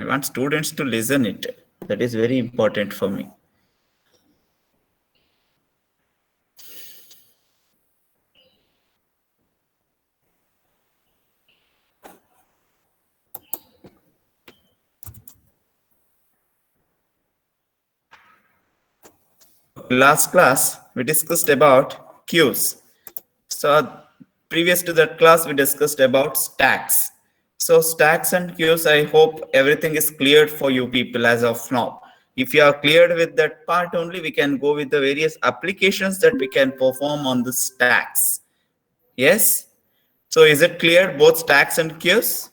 I want students to listen it. That is very important for me. Last class, we discussed about queues. So previous to that class, we discussed about stacks. So stacks and queues, I hope everything is cleared for you people as of now. If you are cleared with that part only, we can go with the various applications that we can perform on the stacks. Yes? So is it clear, both stacks and queues?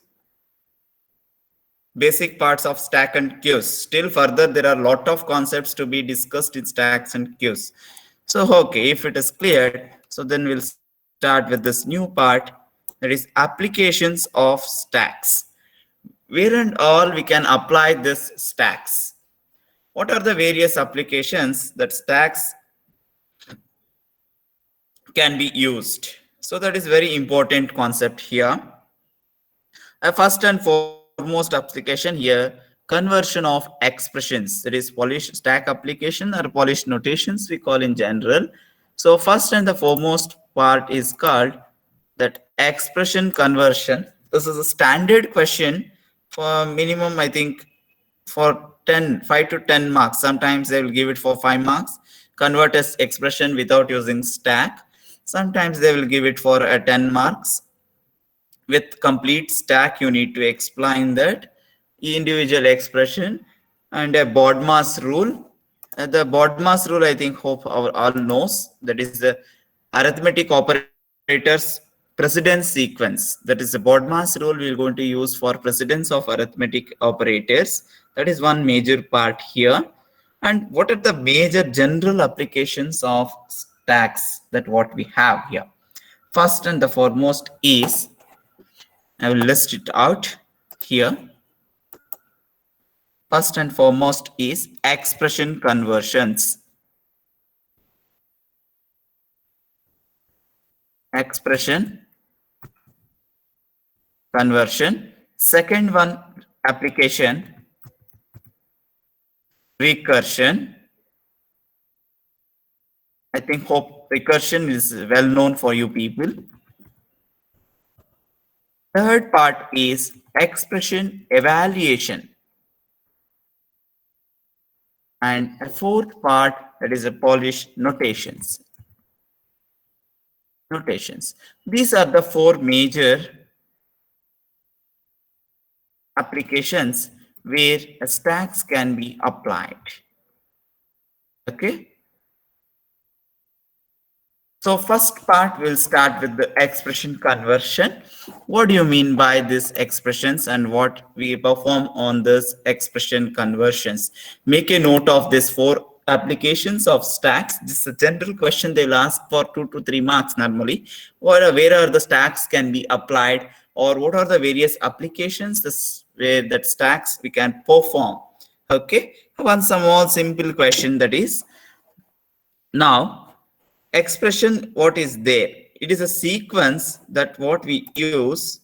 Basic parts of stack and queues. Still further, there are a lot of concepts to be discussed in stacks and queues. So, okay, if it is cleared, so then we'll start with this new part, that is applications of stacks. Where and all we can apply this stacks. What are the various applications that stacks can be used? So that is very important concept here. First and foremost application here, conversion of expressions. That is Polish stack application or Polish notations we call in general. So first and the foremost part is called that expression conversion. This is a standard question for minimum, I think, for 5 to 10 marks. Sometimes they will give it for 5 marks. Convert as expression without using stack. Sometimes they will give it for 10 marks. With complete stack, you need to explain that individual expression and a BODMAS rule. The BODMAS rule, I think, hope our all knows, that is the arithmetic operators precedence sequence. That is the BODMAS rule we are going to use for precedence of arithmetic operators. That is one major part here. And what are the major general applications of stacks that what we have here? First and the foremost is, I will list it out here. First and foremost is expression conversions. Expression conversion. Second one application, recursion. I think hope recursion is well known for you people. Third part is expression evaluation. And a fourth part, that is a Polish notations. These are the four major applications where stacks can be applied. Okay. So first part will start with the expression conversion. What do you mean by these expressions and what we perform on this expression conversions? Make a note of this four applications of stacks. This is a general question they'll ask for 2 to 3 marks normally. Where are the stacks can be applied, or what are the various applications where that stacks we can perform? Okay, one small simple question, that is, now expression, what is there? It is a sequence that what we use.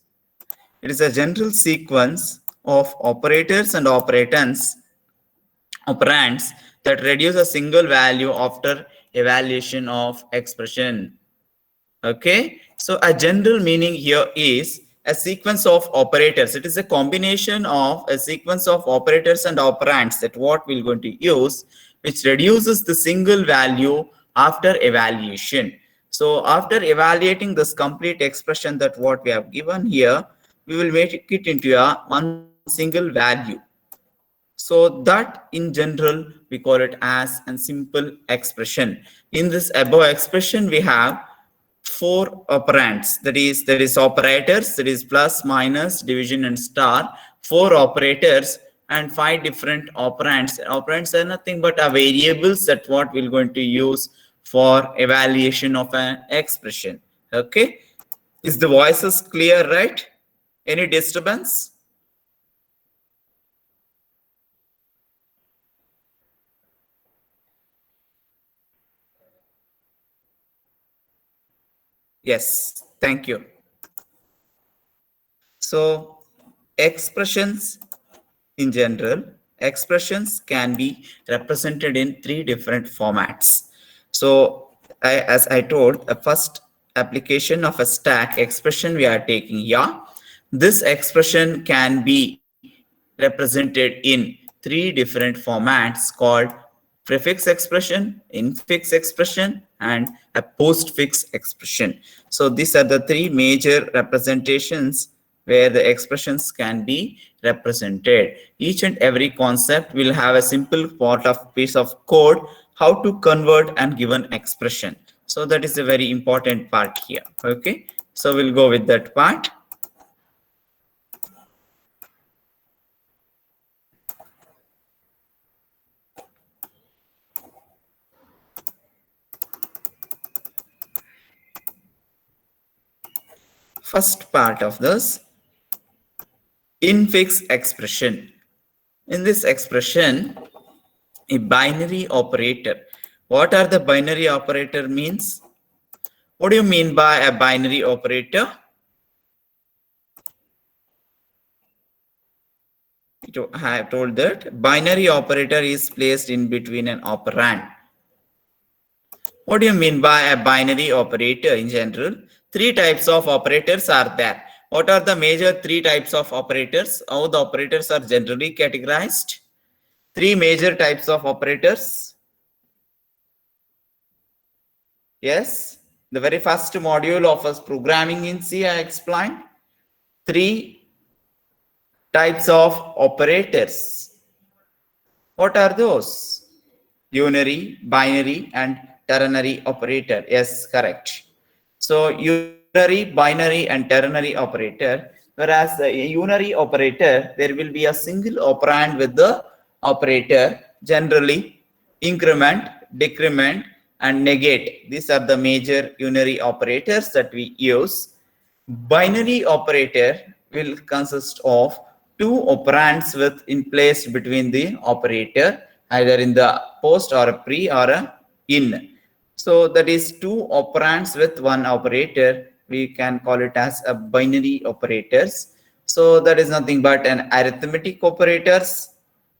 It is a general sequence of operators and operands that reduce a single value after evaluation of expression. Okay, so a general meaning here is a sequence of operators. It is a combination of a sequence of operators and operands that what we're going to use, which reduces the single value after evaluation. So after evaluating this complete expression that what we have given here, we will make it into a one single value. So that in general we call it as a simple expression. In this above expression we have four operands, that is operators, that is plus, minus, division and star, four operators and 5 different operands. Operands are nothing but a variables that what we're going to use for evaluation of an expression. Okay, is the voices clear, right? Any disturbance? Yes, thank you. So expressions in general, expressions can be represented in three different formats. So, as I told, the first application of a stack expression we are taking here, this expression can be represented in three different formats called prefix expression, infix expression, and a postfix expression. So these are the three major representations where the expressions can be represented. Each and every concept will have a simple part of piece of code how to convert and give an expression. So that is a very important part here. Okay, so we'll go with that part. First part of this, infix expression. In this expression, a binary operator. What are the binary operator means? What do you mean by a binary operator? I have told that binary operator is placed in between an operand. What do you mean by a binary operator in general? Three types of operators are there. What are the major three types of operators? How the operators are generally categorized? Three major types of operators. Yes, the very first module of us programming in C, I explained three types of operators. What are those? Unary, binary, and ternary operator. Yes, correct. So unary, binary, and ternary operator. Whereas the unary operator, there will be a single operand with the operator, generally increment, decrement, and negate. These are the major unary operators that we use. Binary operator will consist of two operands with in place between the operator, either in the post or a pre or a in. So that is two operands with one operator. We can call it as a binary operators. So that is nothing but an arithmetic operators,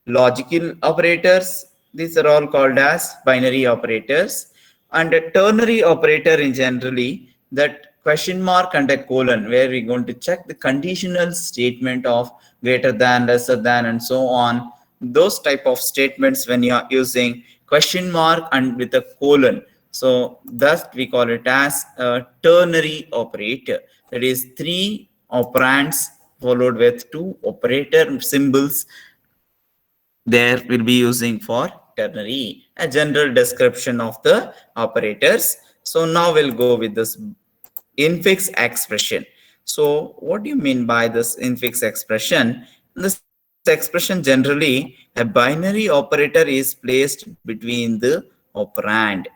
logical operators. These are all called as binary operators. And a ternary operator in generally, that question mark and a colon, where we're going to check the conditional statement of greater than, lesser than, and so on. Those type of statements when you are using question mark and with a colon. So thus we call it as a ternary operator. That is three operands followed with two operator symbols there will be using for ternary, a general description of the operators. So now we'll go with this infix expression. So what do you mean by this infix expression? This expression generally, a binary operator is placed between the operand.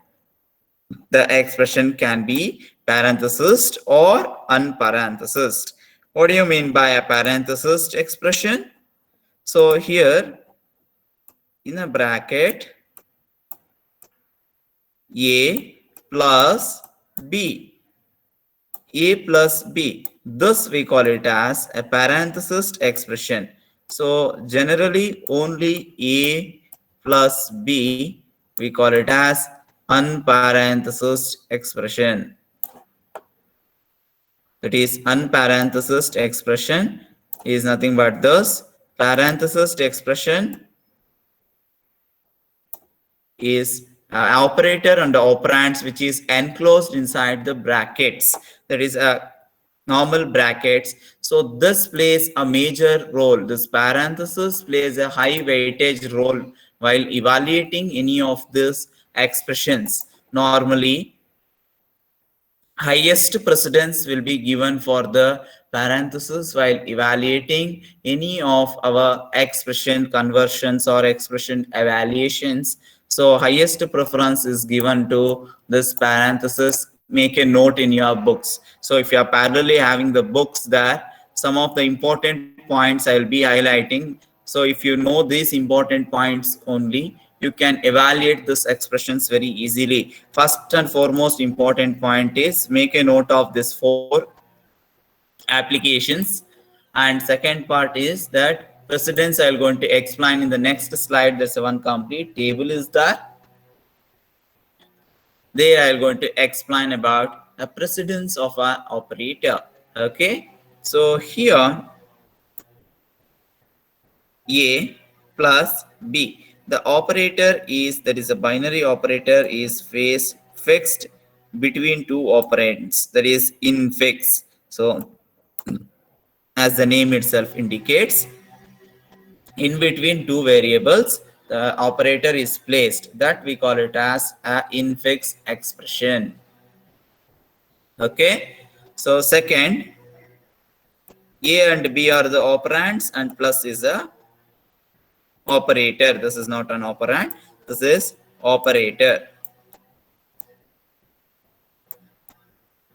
The expression can be parenthesized or unparenthesized. What do you mean by a parenthesized expression? So here in a bracket, A plus B. A plus B. Thus we call it as a parenthesized expression. So generally only A plus B, we call it as unparenthesized expression. That is unparenthesized expression is nothing but this. Parenthesized expression is operator and operands which is enclosed inside the brackets, that is a normal brackets. So this plays a major role. This parenthesis plays a high weightage role while evaluating any of these expressions. Normally highest precedence will be given for the parenthesis while evaluating any of our expression conversions or expression evaluations. So highest preference is given to this parenthesis. Make a note in your books. So if you are parallelly having the books there, some of the important points I will be highlighting. So if you know these important points only, you can evaluate these expressions very easily. First and foremost important point is make a note of this 4 applications. And second part is that Precedence I will going to explain in the next slide. There's a one complete table is there. There I am going to explain about a precedence of an operator. Okay. So here A plus B. The operator is, that is a binary operator, is fixed between two operands, that is infix. So as the name itself indicates, in between two variables the operator is placed, that we call it as a infix expression. Okay. So second, A and B are the operands and plus is a operator. This is not an operand, this is operator.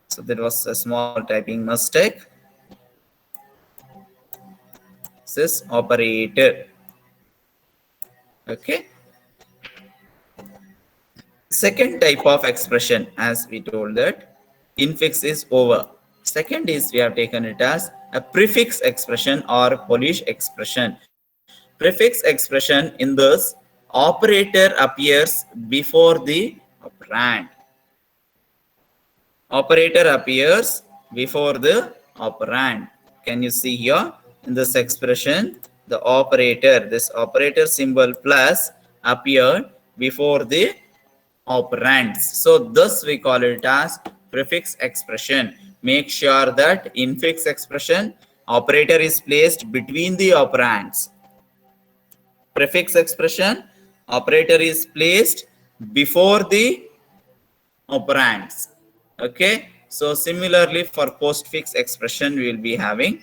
So there was a small typing mistake. This is operator. Okay. Second type of expression, as we told that infix is over. Second is we have taken it as a prefix expression or Polish expression. Prefix expression, in this operator appears before the operand. Operator appears before the operand. Can you see here in this expression, the operator, this operator symbol plus appeared before the operands. So thus we call it as prefix expression. Make sure that infix expression operator is placed between the operands. Prefix expression operator is placed before the operands. Okay. So similarly for postfix expression we will be having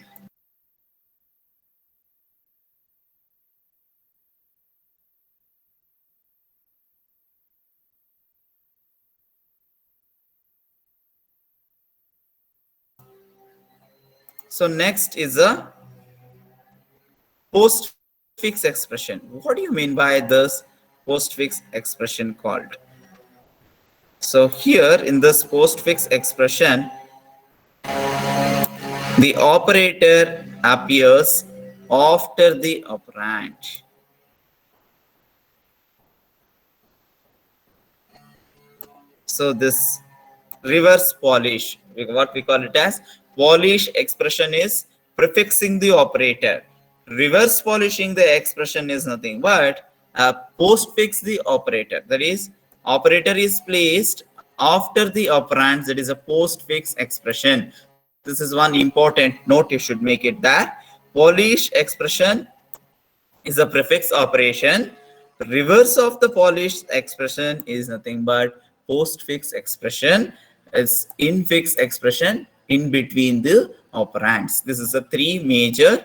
so next is a postfix expression. What do you mean by this postfix expression called? So here in this postfix expression, the operator appears after the operand. So this reverse Polish, what we call it as Polish expression, is prefixing the operator. Reverse polishing the expression is nothing but postfix the operator. That is, operator is placed after the operands. That is a postfix expression. This is one important note, you should make it there. Polish expression is a prefix operation. Reverse of the Polish expression is nothing but postfix expression. It's infix expression in between the operands. This is the three major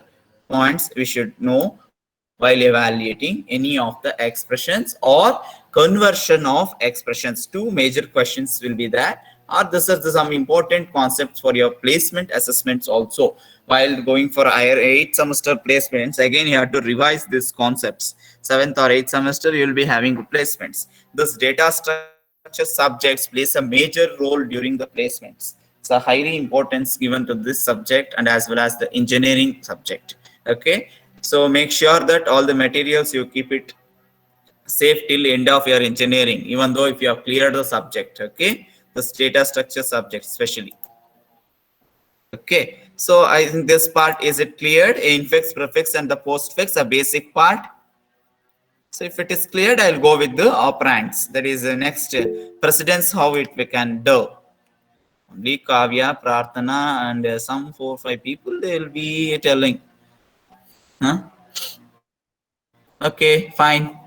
points we should know while evaluating any of the expressions or conversion of expressions. Two major questions will be there, or this is some important concepts for your placement assessments also. While going for higher 8th semester placements, again you have to revise these concepts. 7th or 8th semester you will be having placements. This data structure subjects plays a major role during the placements. So highly importance given to this subject and as well as the engineering subject. Okay, so make sure that all the materials you keep it safe till end of your engineering, even though if you have cleared the subject. Okay, the data structure subject especially. Okay, so I think this part is it cleared? Infix, prefix and the postfix, a basic part. So if it is cleared, I'll go with the operands. That is the next precedence, how it we can do. Only Kavya, Prarthana and some 4 or 5 people, they will be telling. Huh? Okay, fine.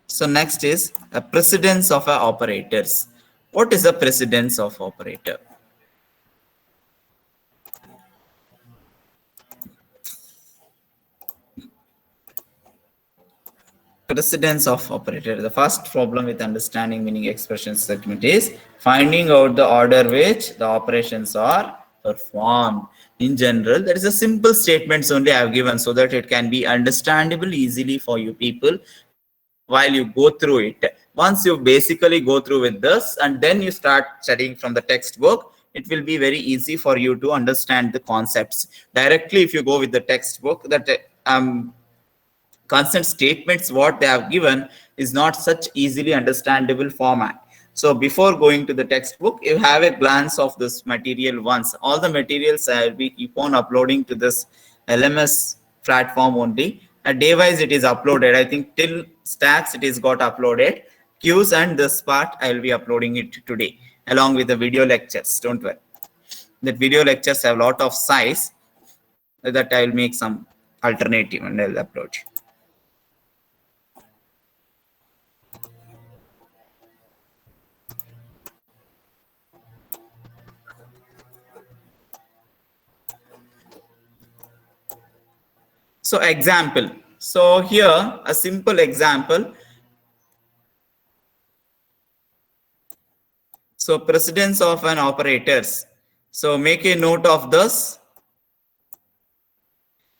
So next is a precedence of operators. What is the precedence of operator? Precedence of operator. The first problem with understanding meaning expression statement is finding out the order which the operations are performed. In general, there is a simple statements only I have given so that it can be understandable easily for you people. while you go through it. Once you basically go through with this and then you start studying from the textbook, it will be very easy for you to understand the concepts. Directly, if you go with the textbook, that constant statements what they have given is not such easily understandable format. So before going to the textbook, you have a glance of this material once. All the materials we keep on uploading to this LMS platform only. Day wise it is uploaded. I think till stacks it is got uploaded. Qs and this part I will be uploading it today along with the video lectures. Don't worry. The video lectures have a lot of size that I will make some alternative and I'll upload. So example. So here a simple example. So precedence of an operators. So make a note of this.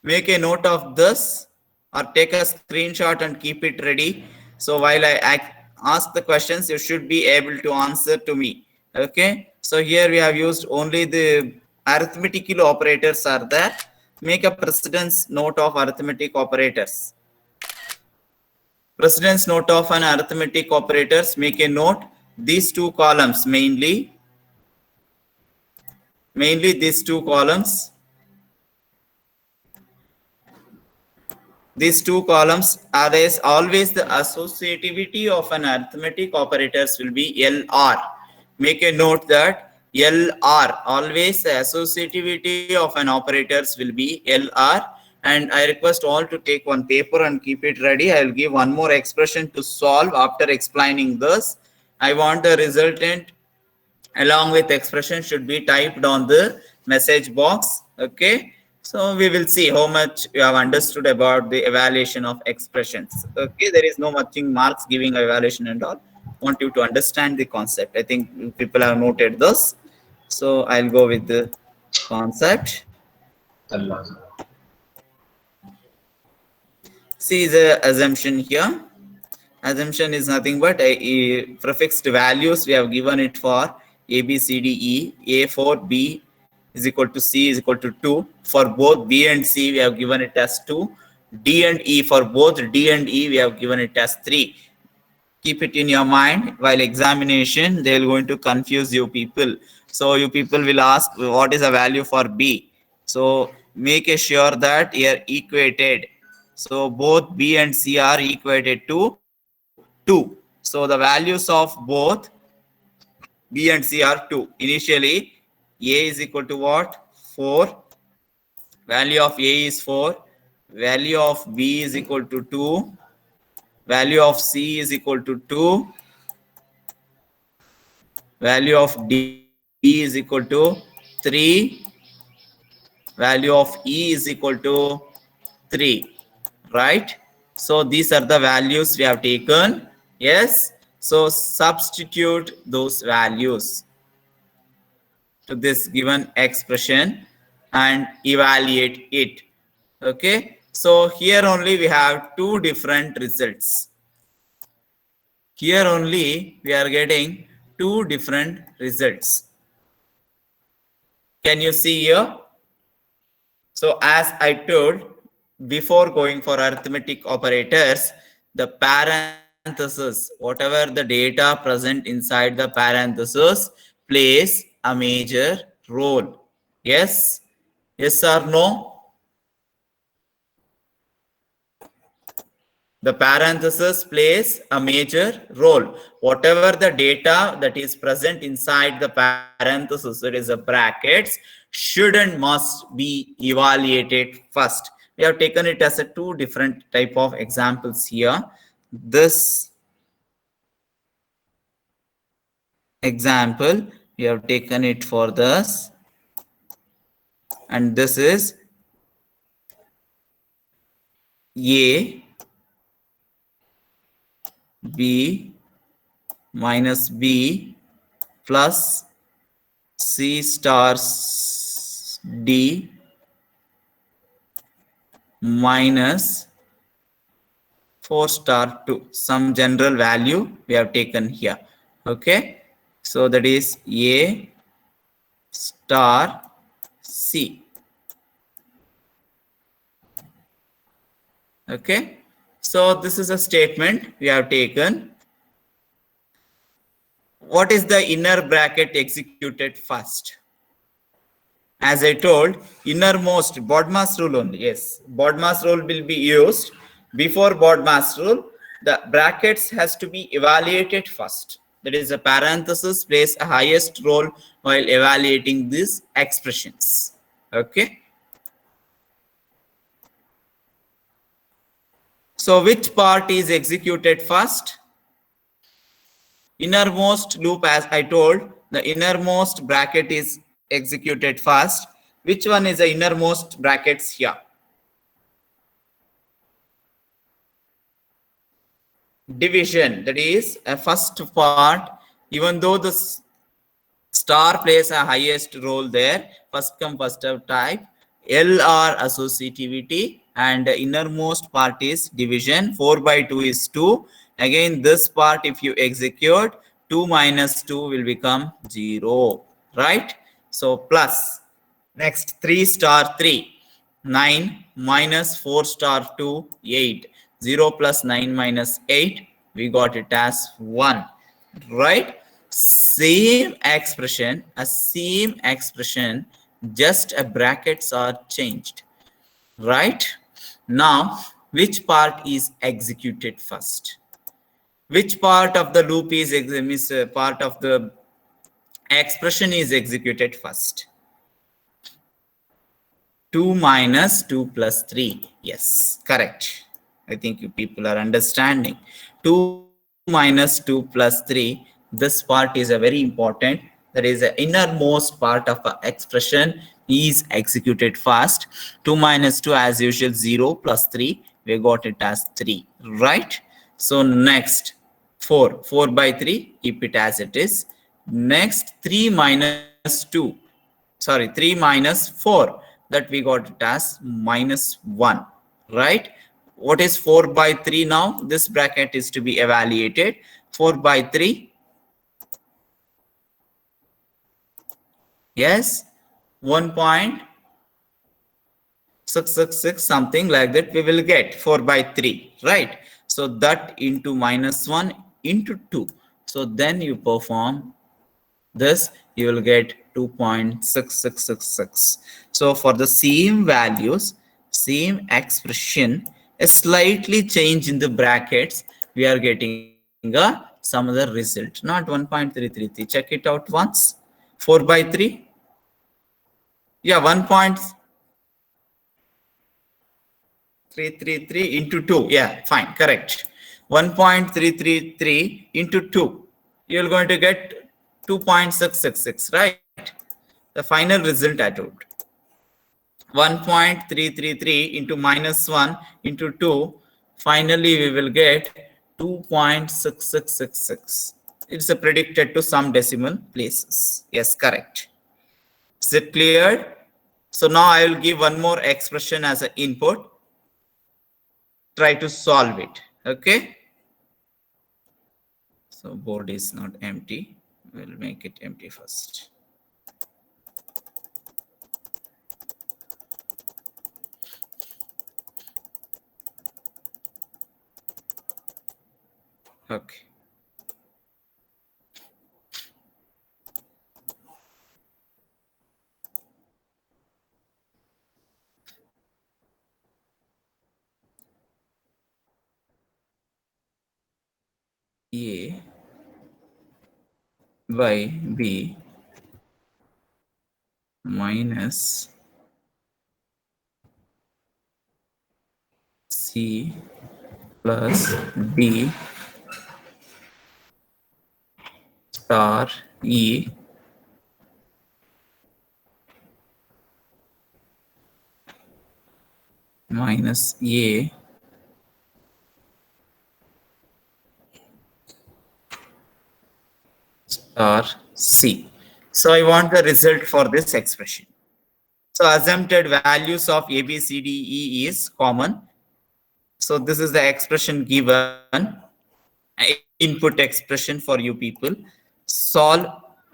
Make a note of this or take a screenshot and keep it ready. So while I ask the questions, you should be able to answer to me. Okay. So here we have used only the arithmetical operators are there. Make a precedence note of arithmetic operators. Precedence note of an arithmetic operators. Make a note. These two columns mainly these two columns. These two columns are always the associativity of an arithmetic operators will be LR. Make a note that LR, always the associativity of an operators will be LR. And I request all to take one paper and keep it ready. I will give one more expression to solve after explaining this. I want the resultant along with expression should be typed on the message box. Okay. So we will see how much you have understood about the evaluation of expressions. Okay. There is no muching marks giving evaluation and all. Want you to understand the concept. I think people have noted this. So I'll go with the concept. See the assumption here. Assumption is nothing but a prefixed values. We have given it for A, B, C, D, E. A for B is equal to C is equal to 2. For both B and C, we have given it as 2. D and E, for both D and E, we have given it as 3. Keep it in your mind. While examination, they will going to confuse you people. So you people will ask what is the value for B. So make sure that you are equated. So both B and C are equated to 2. So the values of both B and C are 2. Initially, A is equal to what? 4. Value of A is 4. Value of B is equal to 2. Value of C is equal to 2. Value of D is equal to 3. Value of E is equal to 3. Right? So these are the values we have taken. Yes. So substitute those values to this given expression and evaluate it. Okay. So here only we have two different results. Here only we are getting two different results. Can you see here? So as I told before going for arithmetic operators, the parenthesis, whatever the data present inside the parenthesis plays a major role. Yes? Yes or no? The parenthesis plays a major role. Whatever the data that is present inside the parenthesis, that is the brackets, should and must be evaluated first. We have taken it as a two different type of examples here. This example, we have taken it for this. And this is A, B minus B plus C star D minus 4 star 2, some general value we have taken here. Okay, so that is A star C. Okay, so this is a statement we have taken. What is the inner bracket executed first? As I told, innermost BODMAS rule only. Yes, BODMAS rule will be used. Before BODMAS rule, the brackets has to be evaluated first. That is, a parenthesis plays a highest role while evaluating these expressions. Okay. So which part is executed first? Innermost loop, as I told, the innermost bracket is executed first. Which one is the innermost brackets here? Division, that is a first part, even though the star plays a highest role there, first come first serve type, LR associativity, and the innermost part is division. 4 by 2 is 2. Again, this part, if you execute, 2 minus 2 will become 0, right? So plus, next 3 star 3, 9 minus 4 star 2, 8. 0 plus 9 minus 8, we got it as 1, right? Same expression, just a brackets are changed, right? Now, which part is executed first? Which part of the loop is part of the expression is executed first? 2 minus 2 plus 3. Yes, correct. I think you people are understanding. 2 minus 2 plus 3. This part is a very important. That is the innermost part of an expression is executed first. 2 minus 2 as usual 0 plus 3. We got it as 3, right? So next 4. 4 by 3. Keep it as it is. Next 3 minus 2. Sorry, 3 minus 4. That we got it as minus 1, right? What is 4 by 3 now? This bracket is to be evaluated. 4 by 3. Yes, 1.666, something like that we will get 4 by 3, right? So that into minus 1 into 2. So then you perform this, you will get 2.6666. So for the same values, same expression, a slightly change in the brackets, we are getting some other result, not 1.333. Check it out once. 4 by 3. Yeah, 1.333 into 2. Yeah, fine, correct. 1.333 into 2. You're going to get 2.666, right? The final result I told. 1.333 into minus 1 into 2. Finally, we will get 2.6666. It's a predicted to some decimal places. Yes, correct. Is it clear? So now I will give one more expression as an input. Try to solve it. Okay. So board is not empty. We'll make it empty first. Okay. A by B minus C plus D star E minus A star C. So I want the result for this expression. So assumpted values of A, B, C, D, E is common. So this is the expression given, input expression for you people. Solve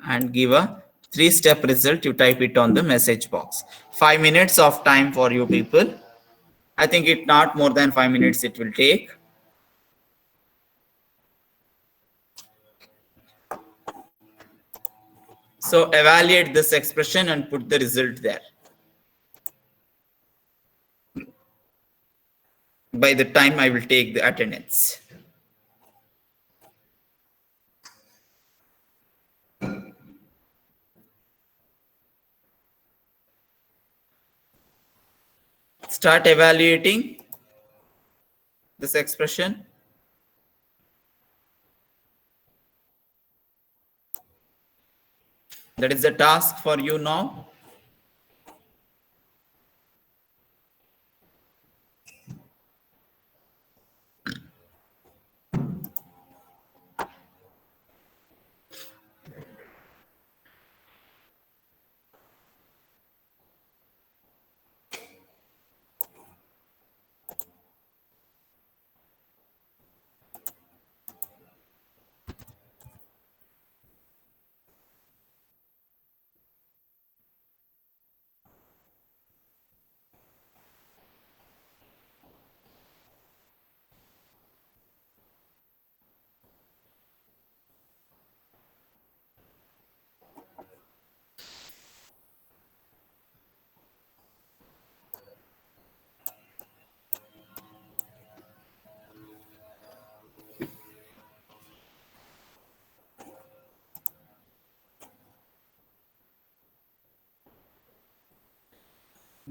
and give a three-step result. You type it on the message box. 5 minutes of time for you people. I think it not more than 5 minutes it will take. So evaluate this expression and put the result there. By the time I will take the attendance. Start evaluating this expression. That is the task for you now.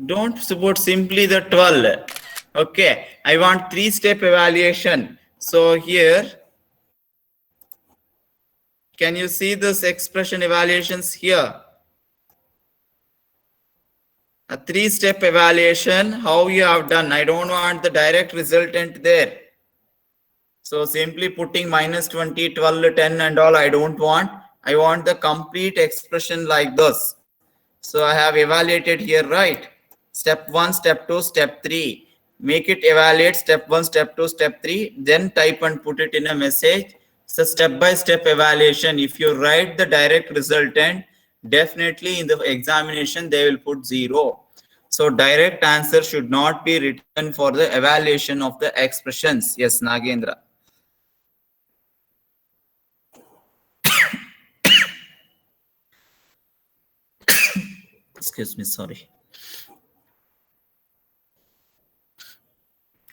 Don't support simply the 12. Okay, I want three-step evaluation. So here, can you see this expression evaluations here? A three-step evaluation, how you have done. I don't want the direct resultant there. So simply putting minus 20, 12, 10 and all I don't want. I want the complete expression like this. So I have evaluated here, right? Step 1, step 2, step 3. Make it evaluate step 1, step 2, step 3. Then type and put it in a message. So step-by-step evaluation. If you write the direct resultant, definitely in the examination they will put 0. So direct answer should not be written for the evaluation of the expressions. Yes, Nagendra. Excuse me, sorry.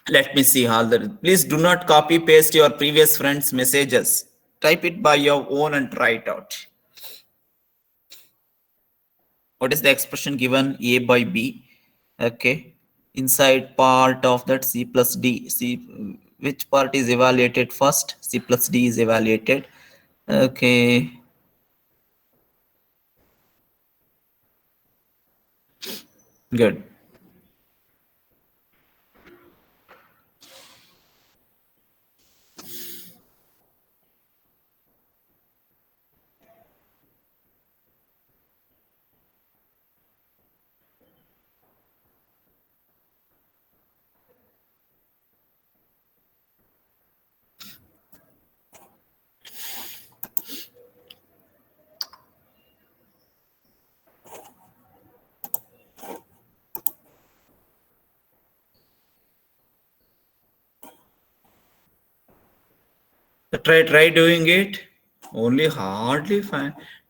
Let me see all the. Please do not copy paste your previous friends' messages. Type it by your own and try it out. What is the expression given? A by B. Okay. Inside part of that C plus D. C, which part is evaluated first? C plus D is evaluated. Okay. Good. Try doing it. Only hardly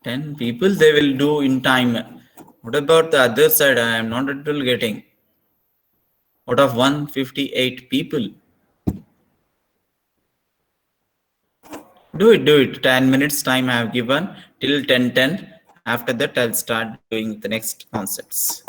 10 people they will do in time. What about the other side? I am not at all getting. Out of 158 people. Do it. 10 minutes time I have given till 10:10. After that, I'll start doing the next concepts.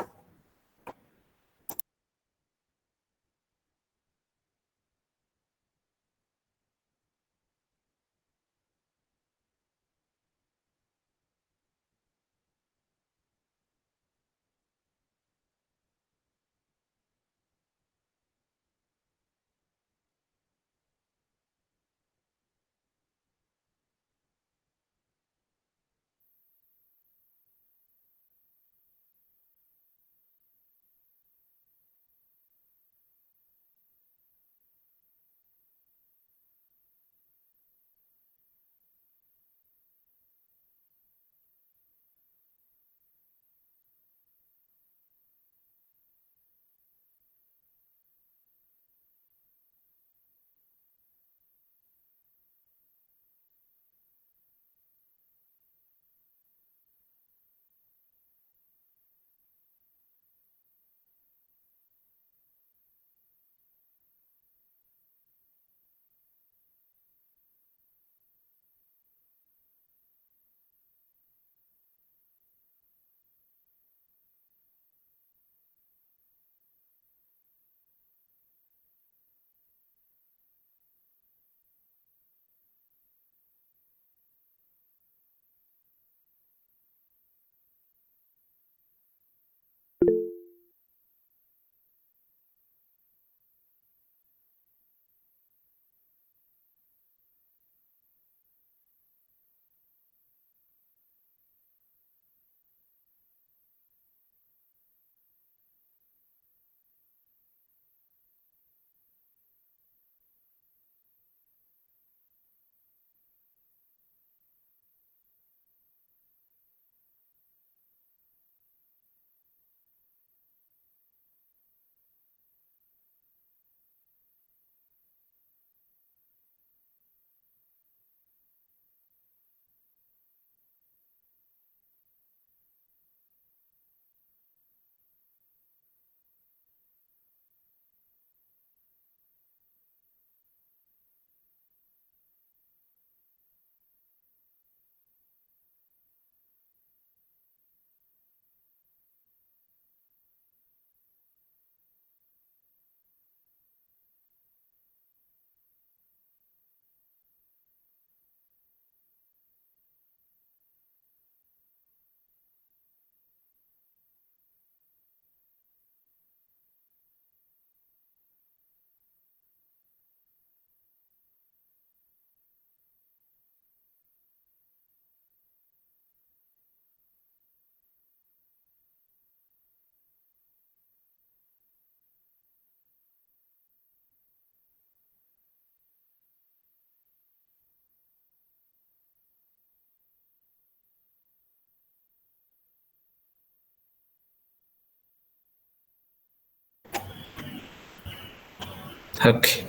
Okay,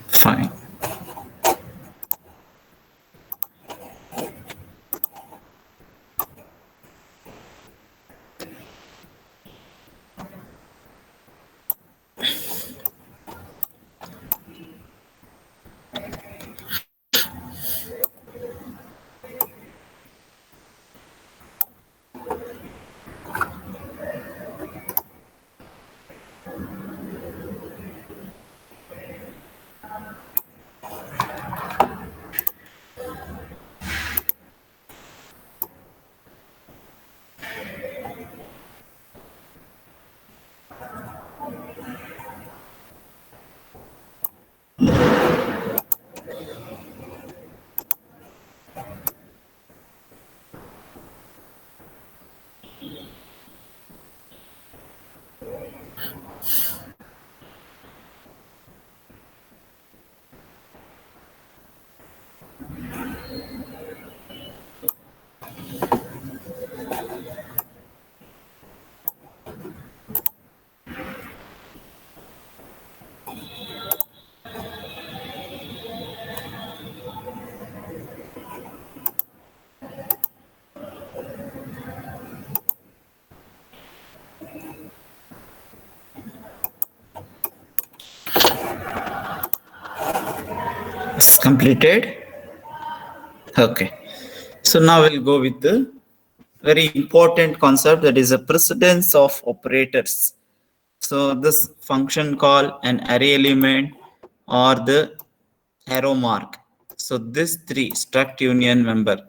fine. It's completed. Okay. So now we'll go with the very important concept, that is a precedence of operators. So this function call an array element or the arrow mark. So this three struct union member,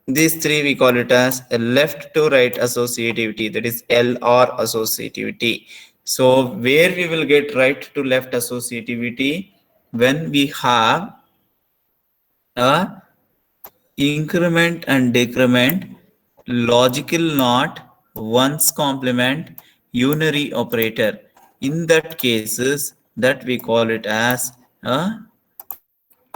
these three we call it as a left to right associativity, that is LR associativity. So where we will get right to left associativity, when we have a increment and decrement logical not ones complement unary operator. In that cases, that we call it as a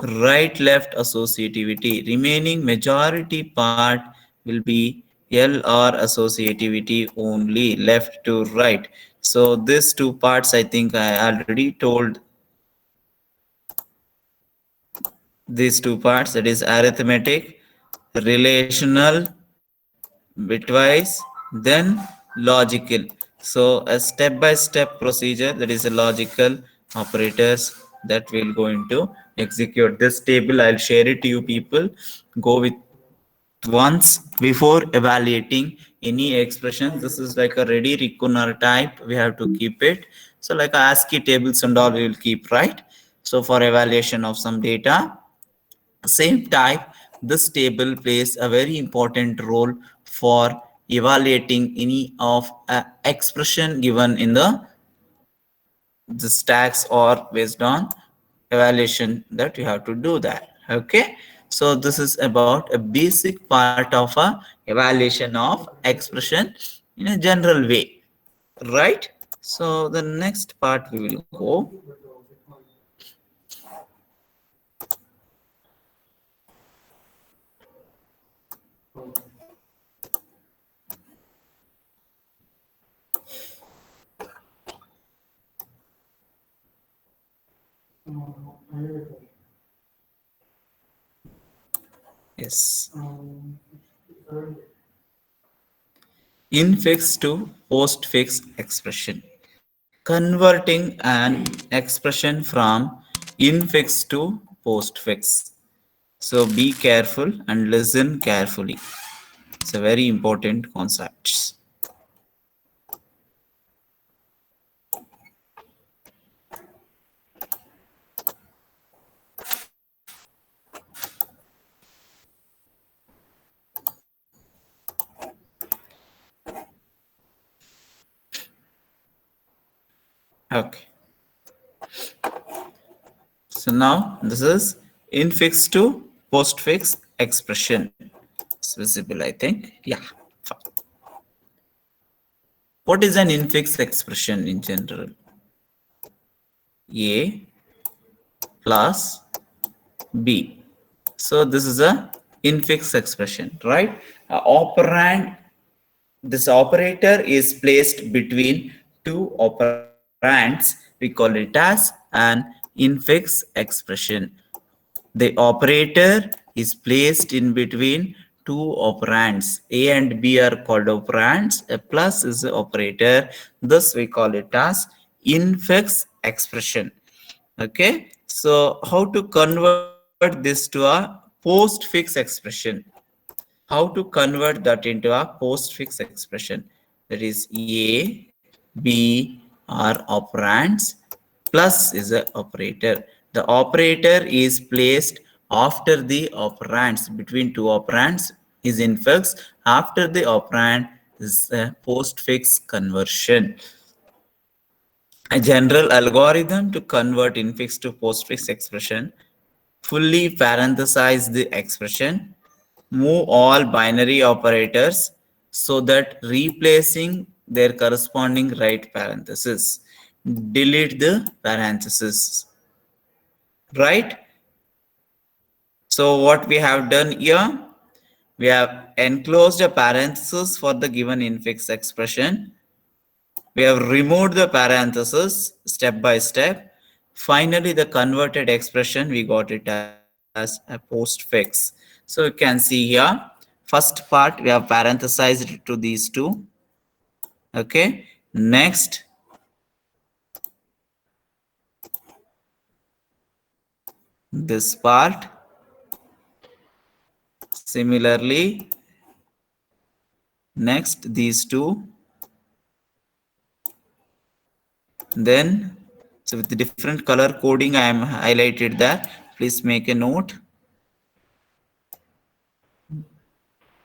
right left associativity. Remaining majority part will be LR associativity only, left to right. So these two parts I think I already told, these two parts, that is arithmetic, relational, bitwise, then logical. So a step-by-step procedure, that is a logical operators that we're going to execute. This table I'll share it to you people. Go with once before evaluating any expression. This is like a ready reckoner type, we have to keep it. So like ASCII tables and all we will keep, right? So for evaluation of some data, same type, this table plays a very important role for evaluating any of expression given in the stacks or based on evaluation that you have to do that. Okay, so this is about a basic part of a evaluation of expression in a general way, right? So the next part we will go. Yes. Infix to postfix expression. Converting an expression from infix to postfix. So be careful and listen carefully. It's a very important concept. Okay. So now this is infix to postfix expression. It's visible, I think. Yeah. Fine. What is an infix expression in general? A plus B. So this is a infix expression, right? Operand, this operator is placed between two operands. operands, we call it as an infix expression. The operator is placed in between two operands. A and B are called operands. A plus is the operator. Thus, we call it as infix expression. Okay. So, how to convert this to a postfix expression? How to convert that into a postfix expression? That is A, B are operands, plus is an operator. The operator is placed after the operands, between two operands is infix. After the operand is a postfix conversion. A general algorithm to convert infix to postfix expression: fully parenthesize the expression, move all binary operators so that replacing their corresponding right parenthesis, delete the parenthesis, right? So what we have done here, we have enclosed a parenthesis for the given infix expression. We have removed the parenthesis step by step. Finally, the converted expression, we got it as a postfix. So you can see here, first part, we have parenthesized to these two. Okay. Next, this part. Similarly, next, these two. Then, so with the different color coding, I am highlighted there. Please make a note.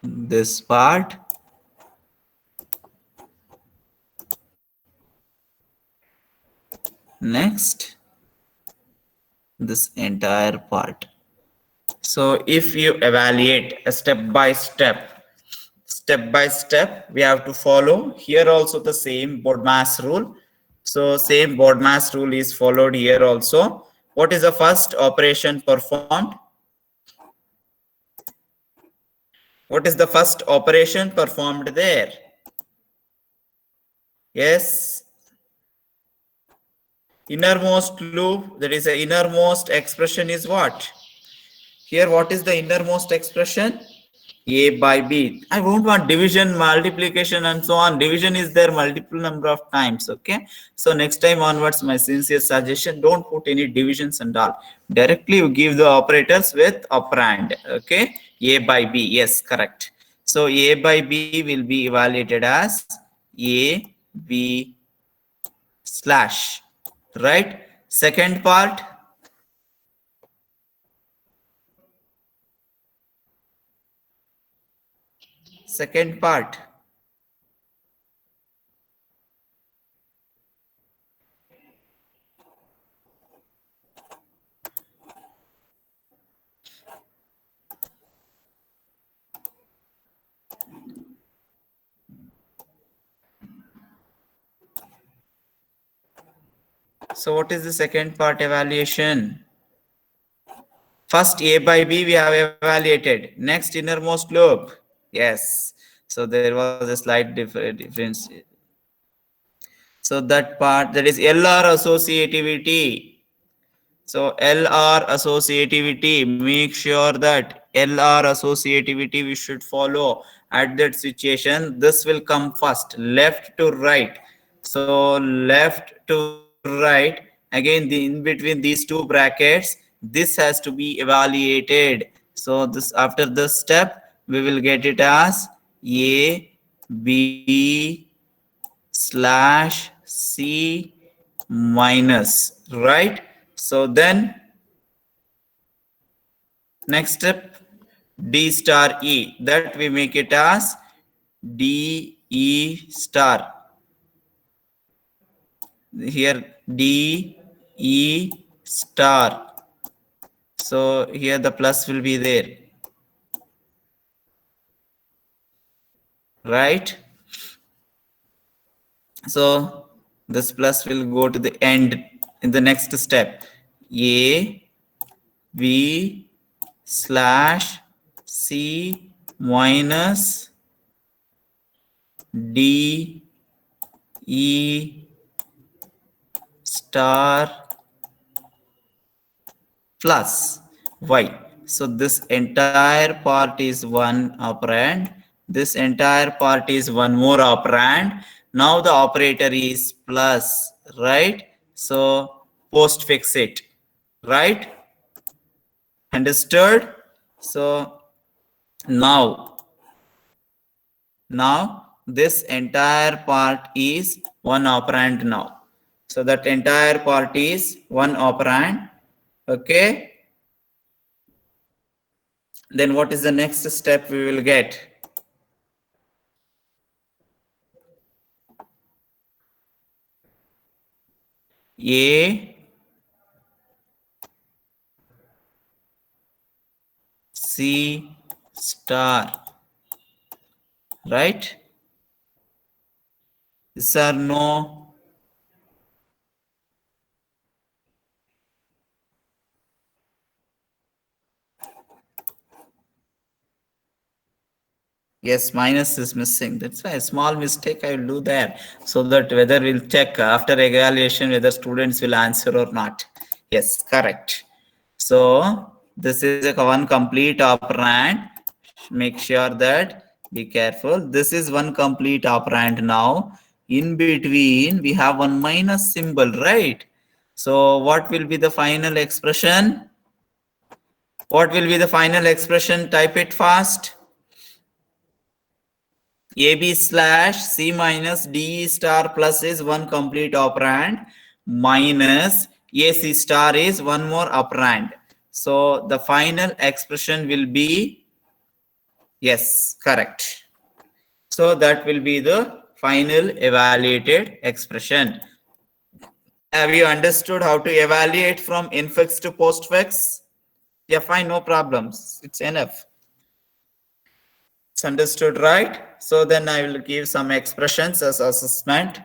This part. Next, this entire part. So if you evaluate a step by step, we have to follow here also the same BODMAS rule. So same BODMAS rule is followed here also. What is the first operation performed? What is the first operation performed there? Yes. Innermost loop, that is a innermost expression is what? Here, what is the innermost expression? A by B. I won't want division, multiplication, and so on. Division is there multiple number of times. Okay. So next time onwards, my sincere suggestion: don't put any divisions and all. Directly you give the operators with operand. Okay. A by B. Yes, correct. So A by B will be evaluated as A B slash. Right. Second part. Second part. So what is the second part evaluation? First A by B we have evaluated. Next innermost loop. Yes. So there was a slight difference. So that part, that is LR associativity. So LR associativity, make sure that LR associativity we should follow at that situation. This will come first, left to right. So left to right, again in between these two brackets, this has to be evaluated. So this, after this step, we will get it as A, B slash C minus, right? So then next step, D star E, that we make it as D E star. Here D E star. So here the plus will be there, right? So this plus will go to the end in the next step. A B slash C minus D E star plus y. So this entire part is one operand. This entire part is one more operand. Now the operator is plus, right? So postfix it, right? Understood? So now this entire part is one operand now. So that entire part is one operand. Okay. Then what is the next step we will get? A C star, right? Yes or no? Yes, minus is missing. That's why a small mistake I will do there, so that whether we'll check after evaluation whether students will answer or not. Yes, correct. So this is a one complete operand. Make sure that be careful. This is one complete operand now. In between we have one minus symbol, right? So what will be the final expression? What will be the final expression? Type it fast. AB slash C minus DE star plus is one complete operand minus AC star is one more operand. So the final expression will be, yes, correct. So that will be the final evaluated expression. Have you understood how to evaluate from infix to postfix? Yeah, fine, no problems. It's enough. It's understood, right? So then I will give some expressions as assessment.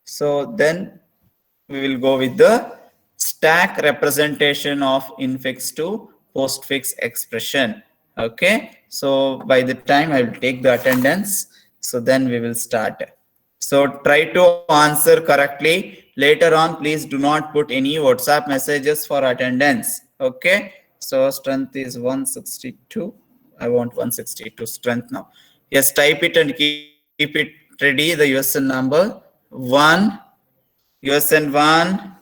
So then we will go with the stack representation of infix to postfix expression. Okay. So by the time I will take the attendance. So then we will start. So try to answer correctly. Later on, please do not put any WhatsApp messages for attendance. Okay. So strength is 162. I want 162 strength now. Yes, type it and keep it ready. The USN number 1, USN 1,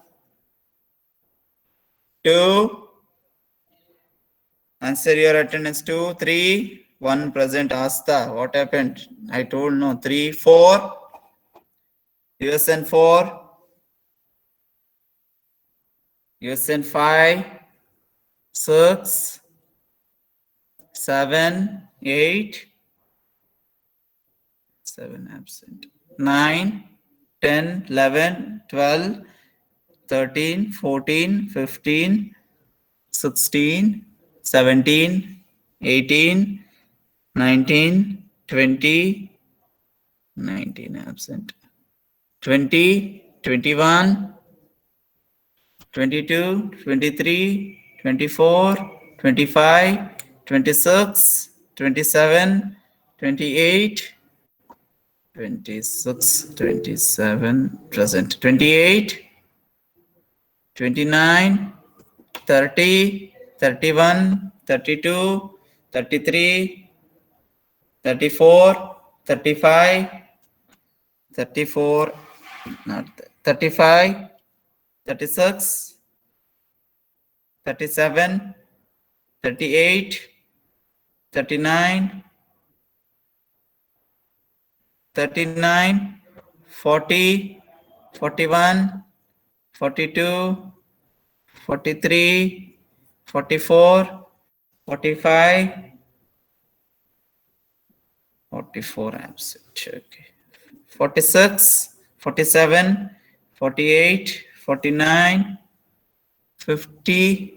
2, answer your attendance 2, 3, 1 present Asta. What happened? I told no. 3, 4, USN 4, USN 5, 6, 7, 8, 7 absent, 9, 10, 11, 12, 13, 14, 15, 16, 17, 18, 19, 20, 19 absent, 20, 21, 22, 23, 24, 25, 26, 27, 28, 26, 27, present, 28, 29, 30, 31, 32, 33, 34, 35, 34, not 35, 36, 37, 38, 39, 39, 40, 41, 42, 43, 44, 45, 44 absent. Okay. 46, 47, 48, 49, 50,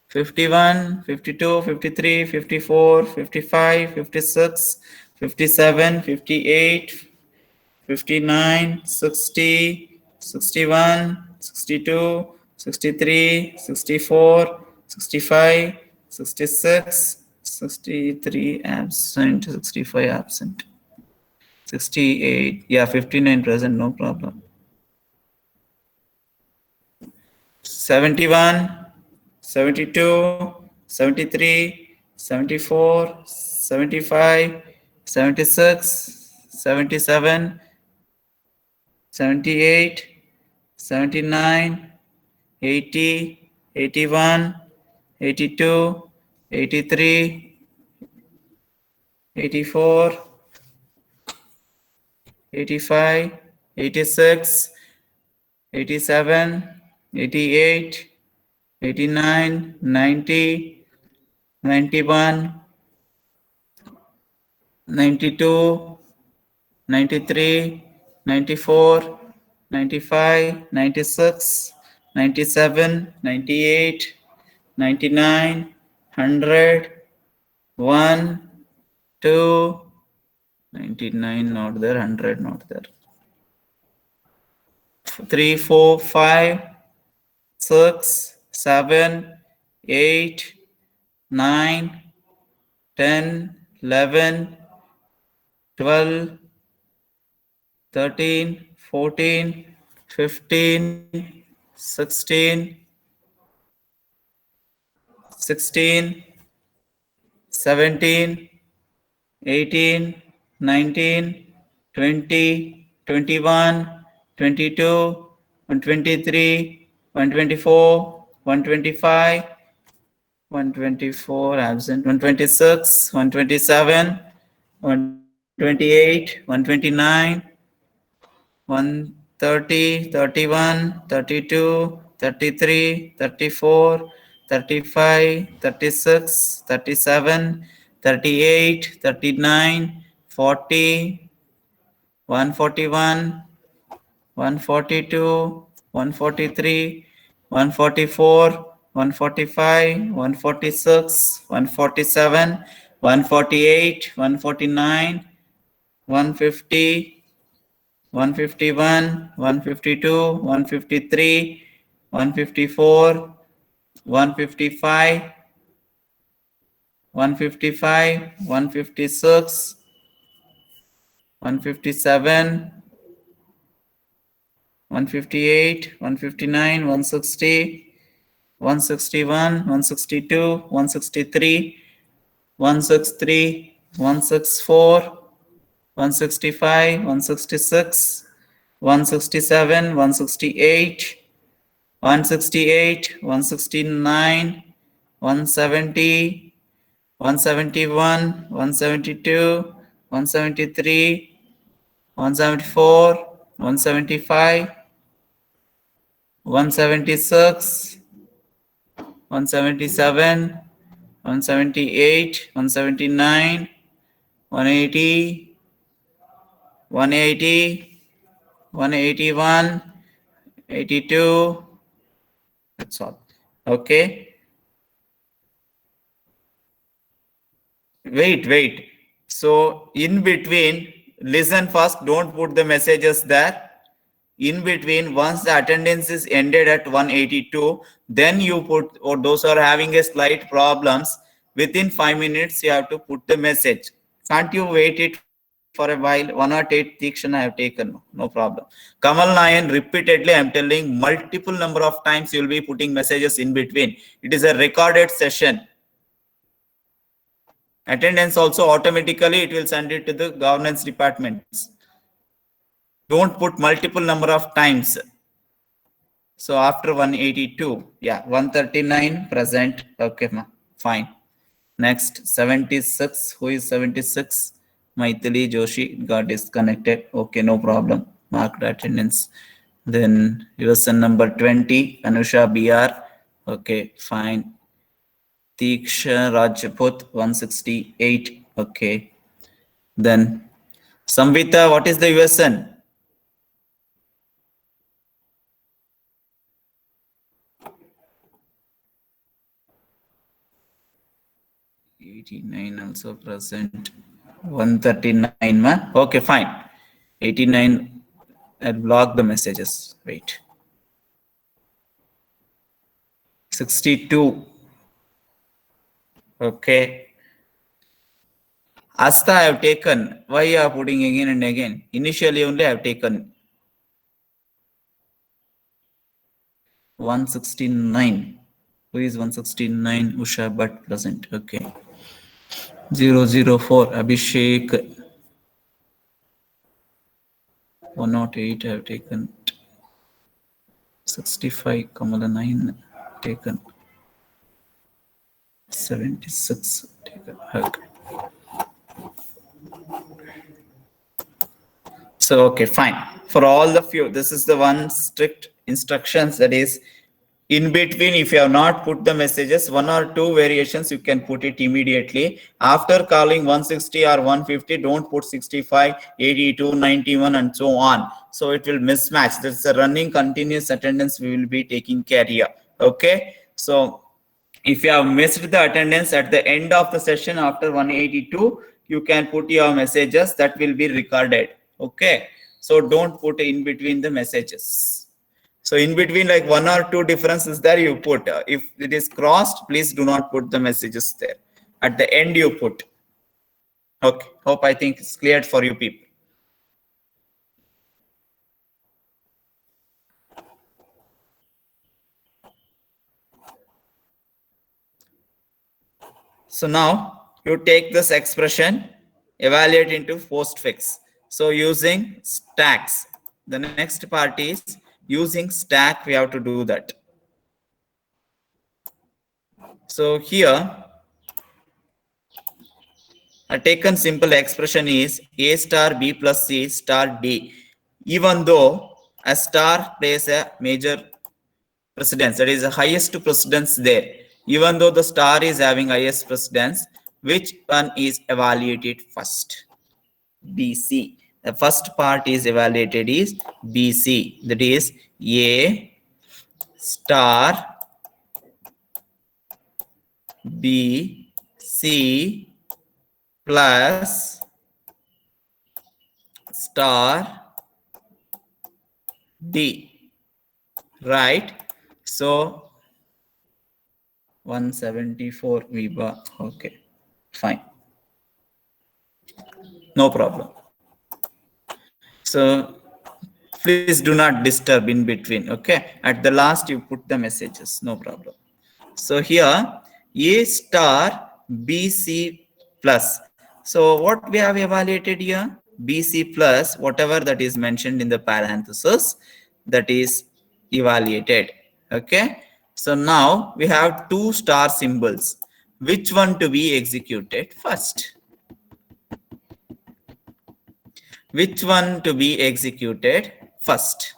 51, 52, 53, 54, 55, 56, 57, 58, 59, 60, 61, 62, 63, 64, 65, 66, 63 absent, 65 absent, 68. Yeah, 59 present, no problem. 71, 72, 73, 74, 75, 76, 77, 78, 79, 80, 81, 82, 83, 84, 85, 86, 87, 88, 89, 90, 91, 92, 93, 94, 95, 96, 97, 98, 99, 100, 1, 2, 99 not there, 100 not there, 3, 4, 5, 6, 7, 8, 9, 10, 11, 12, 13, 14, 15, 16, 16, 17, 18, 19, 20, 21, 22, 123, 124, 125, 124 absent, 126, 127, 128, 129, 130, 31, 32, 33, 34, 35, 36, 37, 38, 39, 40, 141, 142, 143, 144, 145, 146, 147, 148, 149, 150, 151, 152, 153, 154, 155, 155, 156, 157, 158, 159, 160, 161, 162, 163, 163, 164, 165, 166, 167, 168, 168, 169, 170, 171, 172, 173, 174, 175, 176, 177, 178, 179, 180, 180, 181, 82. That's all. Okay. Wait. So in between, listen first, don't put the messages there. In between, once the attendance is ended at 182, then you put, or those are having a slight problems, within 5 minutes, you have to put the message. Can't you wait it for a while? 108 Tikshan I have taken, no problem. Kamal Nayan, repeatedly, I'm telling, multiple number of times you'll be putting messages in between. It is a recorded session. Attendance also automatically it will send it to the governance departments. Don't put multiple number of times. So after 182, yeah, 139 present. Okay, fine. Next 76. Who is 76? Maithili Joshi got disconnected. Okay, no problem. Marked attendance. Then USN number 20, Anusha BR. Okay, fine. Tiksha Rajput 168. Okay. Then Samvita, what is the USN? '89 also present. 139 ma. Okay, fine. 89. I'll block the messages. Wait. 62. Okay. Asta I have taken. Why you are putting again and again? Initially only I have taken. 169. Who is 169? Usha Bhatt present. Okay. 004. Abhishek. 108 I have taken. 65. Kamala 9 taken. 76 taken. Okay. So, okay, fine. For all of you, this is the one strict instructions, that is in between. If you have not put the messages, one or two variations, you can put it immediately. After calling 160 or 150, don't put 65, 82, 91 and so on. So it will mismatch. That's a running continuous attendance we will be taking care here. Okay. So if you have missed the attendance at the end of the session after 182, you can put your messages, that will be recorded. Okay. So don't put in between the messages. So in between, like one or two differences there you put. If it is crossed, please do not put the messages there. At the end you put. Okay. Hope I think it's clear for you people. So now you take this expression, evaluate into postfix. So using stacks. The next part is using stack. We have to do that. So here a taken simple expression is A star B plus C star D. Even though a star plays a major precedence, that is the highest precedence there. Even though the star is having highest precedence, which one is evaluated first? BC. The first part is evaluated is BC. That is A star B C plus star D. Right? So 174 VBA. Okay. Fine. No problem. So please do not disturb in between. Okay. At the last, you put the messages. No problem. So here A star BC plus. So what we have evaluated here? BC plus, whatever that is mentioned in the parenthesis, that is evaluated. Okay. So now we have two star symbols. Which one to be executed first? Which one to be executed first?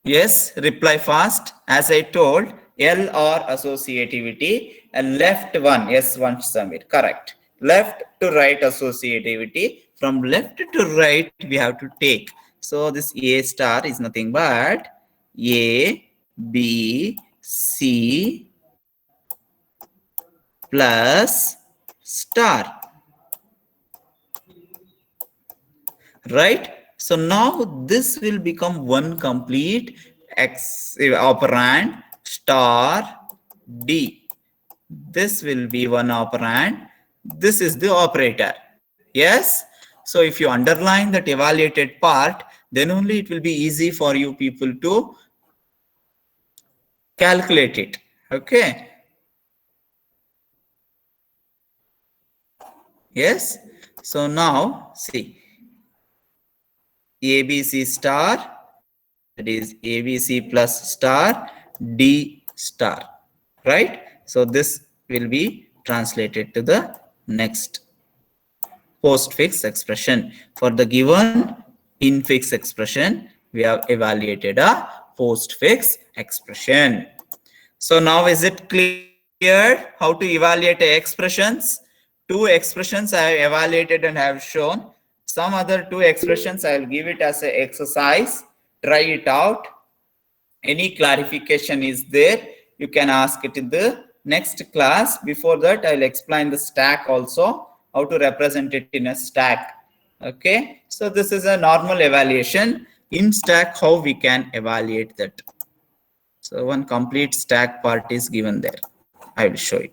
Yes, reply fast. As I told, L or associativity, and left one, yes, one Samir, correct. Left to right associativity. From left to right, we have to take. So this A star is nothing but A, B, C plus star. Right? So now this will become one complete X operand star D. This will be one operand. This is the operator. Yes. So if you underline that evaluated part, then only it will be easy for you people to calculate it. Okay. Yes. So now see ABC star, that is ABC plus star D star, right? So this will be translated to the next postfix expression. For the given infix expression, we have evaluated a postfix expression. So now is it clear how to evaluate expressions? Two expressions I have evaluated and have shown. Some other two expressions I will give it as an exercise. Try it out. Any clarification is there, you can ask it in the next class. Before that, I'll explain the stack also, how to represent it in a stack. Okay, so this is a normal evaluation. In stack, how we can evaluate that. So one complete stack part is given there. I will show you.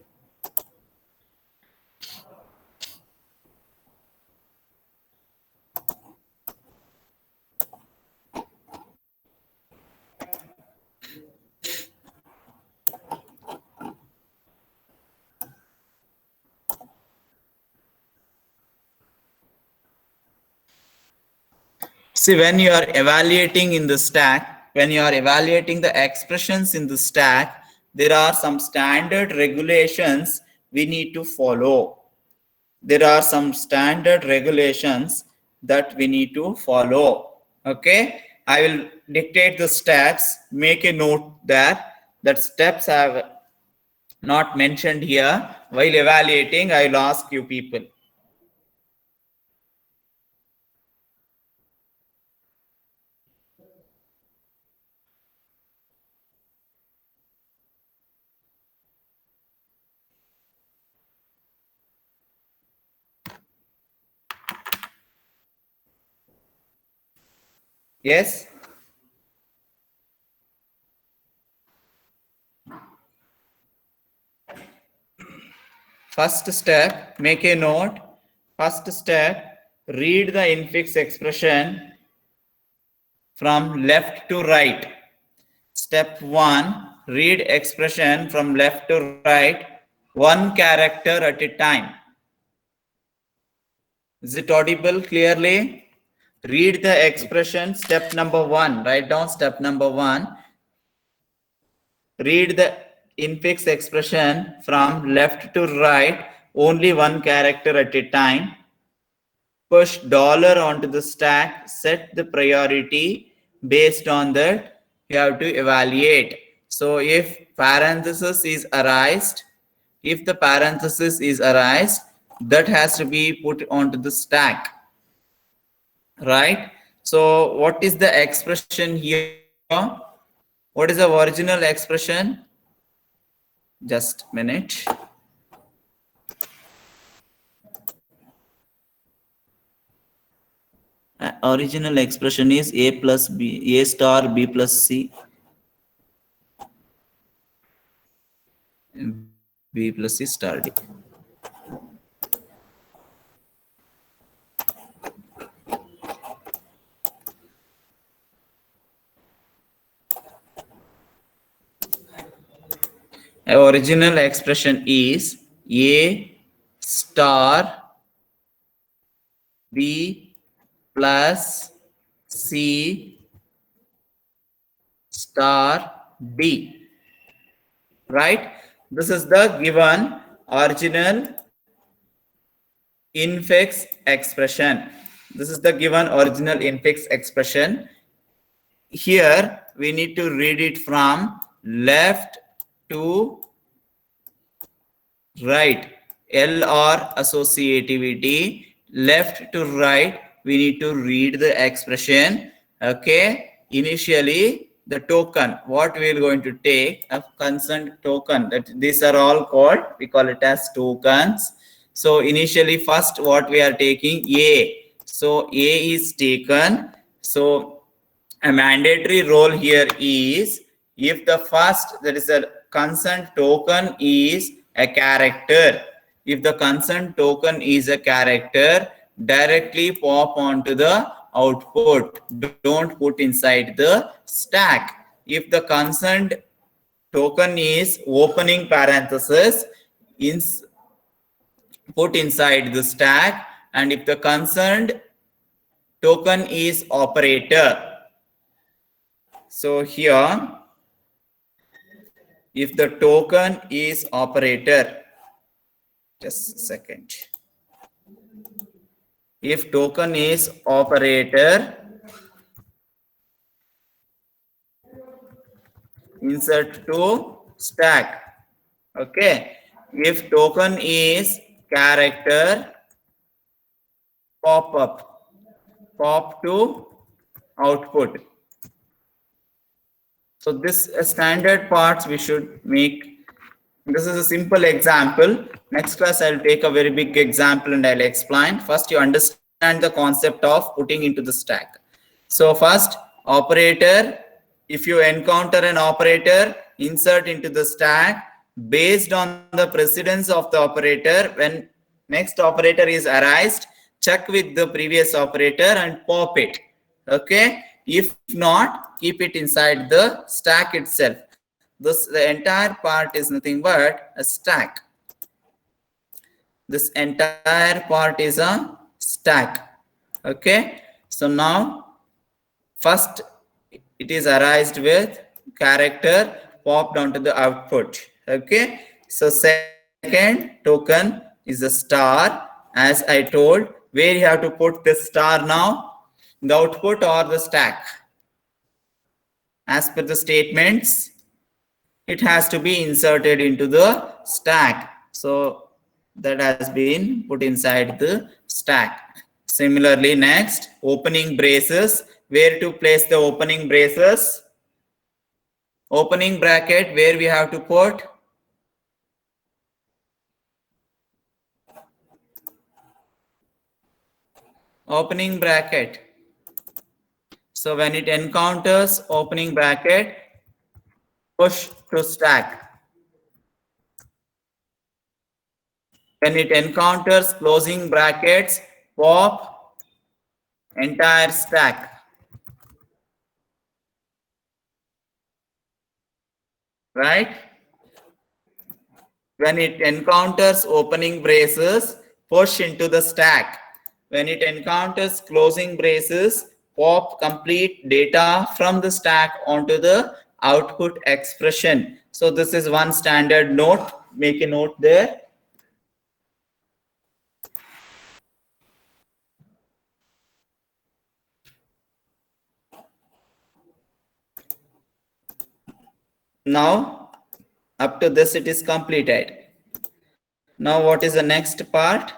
See, when you are evaluating in the stack, when you are evaluating the expressions in the stack, there are some standard regulations we need to follow. There are some standard regulations that we need to follow. Okay, I will dictate the steps. Make a note that steps have not mentioned here. While evaluating, I will ask you people. Yes. First step, make a note. First step, read the infix expression from left to right. Step 1, read expression from left to right, one character at a time. Is it audible clearly? Read the expression, step number 1. Write down step number 1. Read the infix expression from left to right, only one character at a time. Push dollar onto the stack, set the priority. Based on that, you have to evaluate. So if parenthesis is erased, if the parenthesis is erased, that has to be put onto the stack, right? So what is the expression here? What is the original expression? Just a minute. Original expression is a plus b, a star b plus c, b plus c star d. Original expression is a star b plus c star d, right? This is the given original infix expression. This is the given original infix expression. Here we need to read it from left to right. LR associativity, left to right, we need to read the expression. Okay, initially the token, what we are going to take, a consent token, that these are all called, we call it as tokens. So initially first what we are taking, a, so a is taken. So a mandatory role here is, if the first, that is a consent token, is a character, if the consent token is a character, directly pop onto the output, don't put inside the stack. If the consent token is opening parenthesis, put inside the stack, and if the concerned token is operator, so here if the token is operator, just a second, if token is operator, insert to stack. Okay, if token is character, pop to output. So this standard parts we should make. This is a simple example. Next class I'll take a very big example and I'll explain. First you understand the concept of putting into the stack. So first, operator, if you encounter an operator, insert into the stack based on the precedence of the operator. When next operator is erased, check with the previous operator and pop it. Okay, if not, keep it inside the stack itself. The entire part is nothing but a stack. This entire part is a stack. Okay, so now First, it is arised with character popped onto the output. Okay. So second token is a star, as I told, where you have to put the star now, the output or the stack. As per the statements, it has to be inserted into the stack. So that has been put inside the stack. Similarly, next, opening braces. Where to place the opening braces? Opening bracket, where we have to put? Opening bracket. So when it encounters opening bracket, push to stack. When it encounters closing brackets, pop entire stack. Right? When it encounters opening braces, push into the stack. When it encounters closing braces, pop complete data from the stack onto the output expression. So this is one standard note. Make a note there. Now, up to this, it is completed. Now, what is the next part?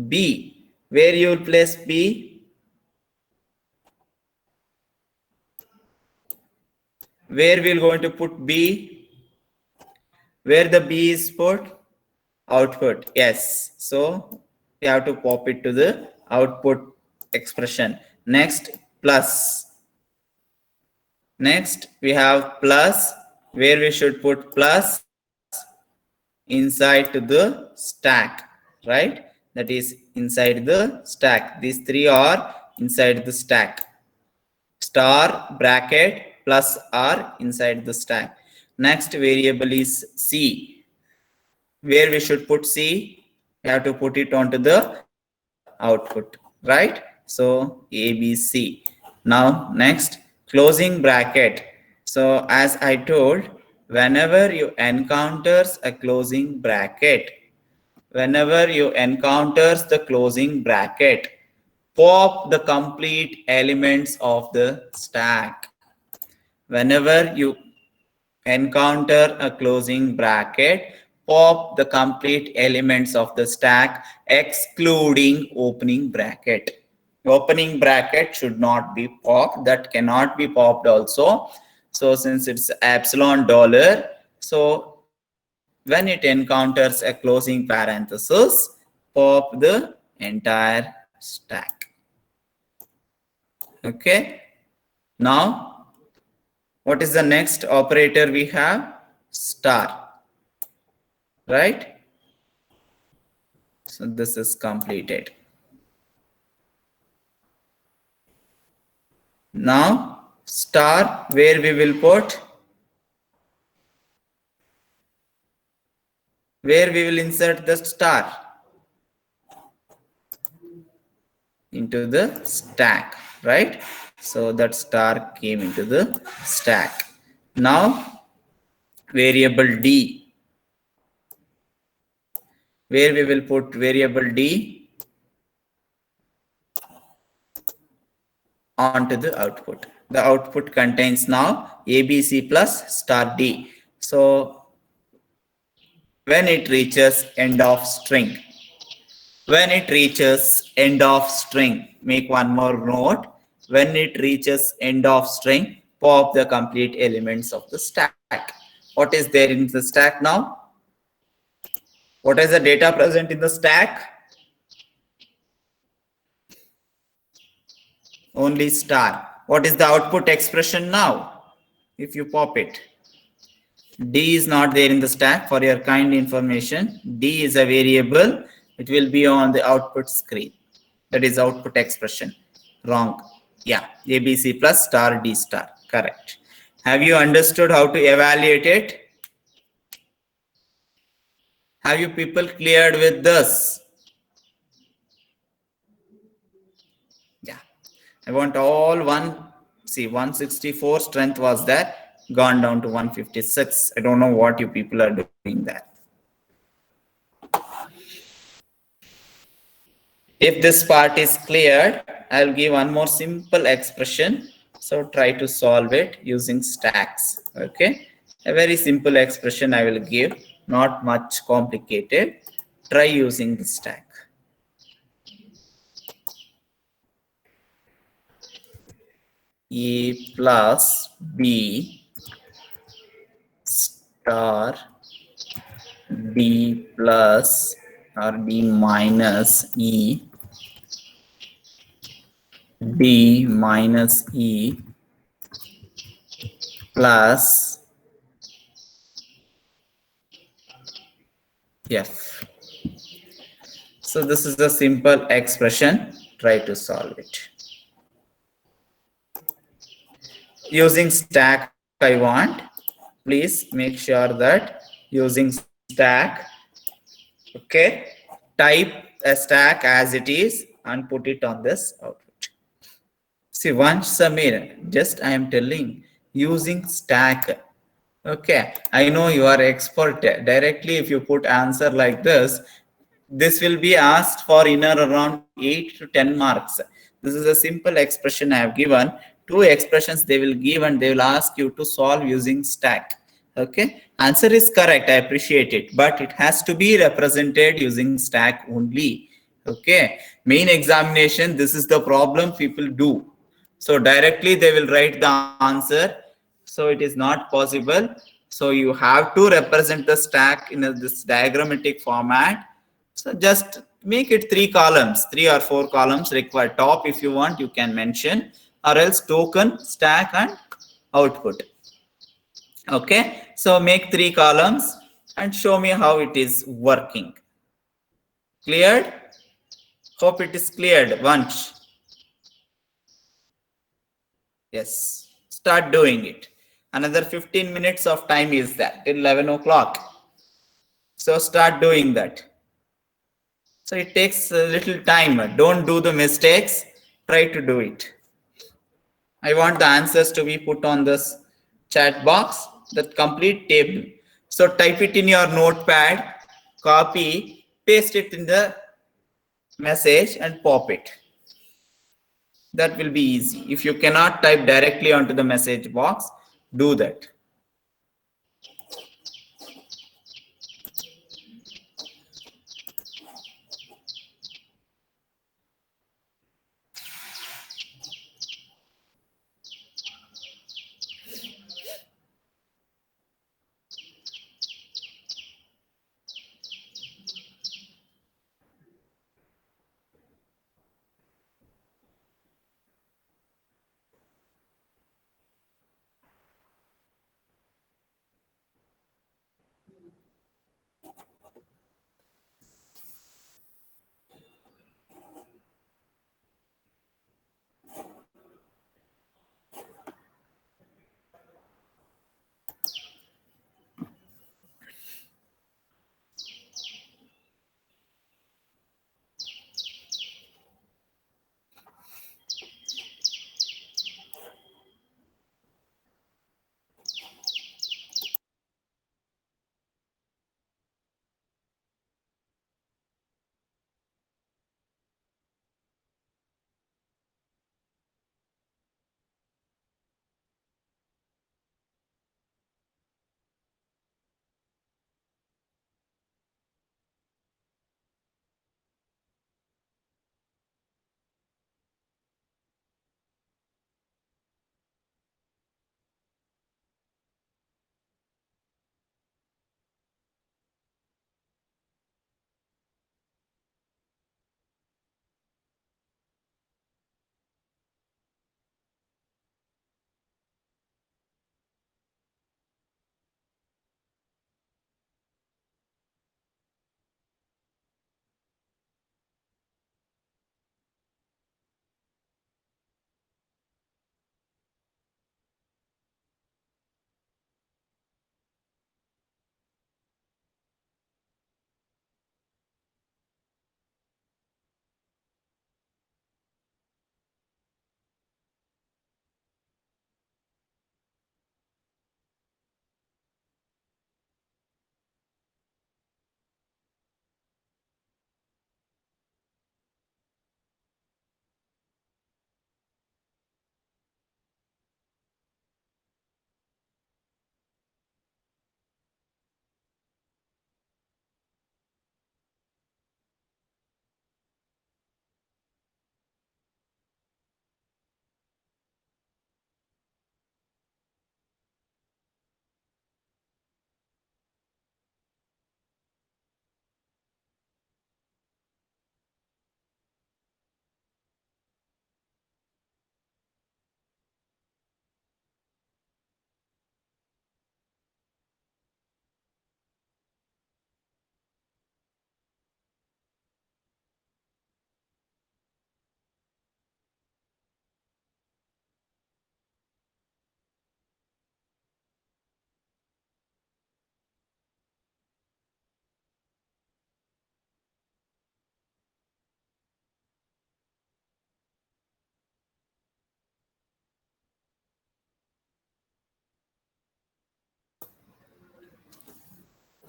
B. Where you will place B? Where we are going to put B? Where the B is put? Output. Yes. So, we have to pop it to the output expression. Next, plus. Next, we have plus, where we should put plus inside to the stack, right? That is inside the stack. These three are inside the stack. Star, bracket, plus are inside the stack. Next variable is C. Where we should put C? We have to put it onto the output, right? So A, B, C. Now next, closing bracket. So as I told, whenever you encounters a closing bracket, whenever you encounters the closing bracket, pop the complete elements of the stack. Whenever you encounter a closing bracket, pop the complete elements of the stack excluding opening bracket. Opening bracket should not be popped. That cannot be popped also. So since it's epsilon dollar, so when it encounters a closing parenthesis, pop the entire stack. Okay. Now, what is the next operator we have? Star. Right? So this is completed. Now, star, where we will put? Where we will insert the star? Into the stack, right? So that star came into the stack. Now, variable D. Where we will put variable D? Onto the output. The output contains now ABC plus star D. So when it reaches end of string, when it reaches end of string, make one more note. When it reaches end of string, pop the complete elements of the stack. What is there in the stack now? What is the data present in the stack? Only star. What is the output expression now? If you pop it, D is not there in the stack. For your kind information, D is a variable. It will be on the output screen. That is output expression. Wrong. Yeah, ABC plus star D star. Correct. Have you understood how to evaluate it? Have you people cleared with this? Yeah. I want all see 164 strength was there, gone down to 156. I don't know what you people are doing that. If this part is cleared, I'll give one more simple expression. So try to solve it using stacks. Okay. A very simple expression I will give, not much complicated. Try using the stack. A plus B star D plus or D minus E D minus E plus F. So this is a simple expression. Try to solve it. Using stack I want. Please make sure that using stack, okay, type a stack as it is and put it on this output. See, once Samir, just I am telling using stack. Okay, I know you are expert. Directly, if you put answer like this will be asked for inner around 8 to 10 marks. This is a simple expression I have given. Two expressions they will give and they will ask you to solve using stack. Okay, answer is correct. I appreciate it, but it has to be represented using stack only. Okay, main examination, this is the problem people do. So directly they will write the answer. So it is not possible. So you have to represent the stack in this diagrammatic format. So just make it 3 columns, 3 or 4 columns required. Top if you want, you can mention, or else token, stack, and output. Okay, so make 3 columns and show me how it is working. Cleared? Hope it is cleared once. Yes, start doing it. Another 15 minutes of time is that till 11 o'clock. So start doing that. So it takes a little time. Don't do the mistakes. Try to do it. I want the answers to be put on this chat box, that complete table. So type it in your notepad, copy, paste it in the message and pop it. That will be easy. If you cannot type directly onto the message box, do that.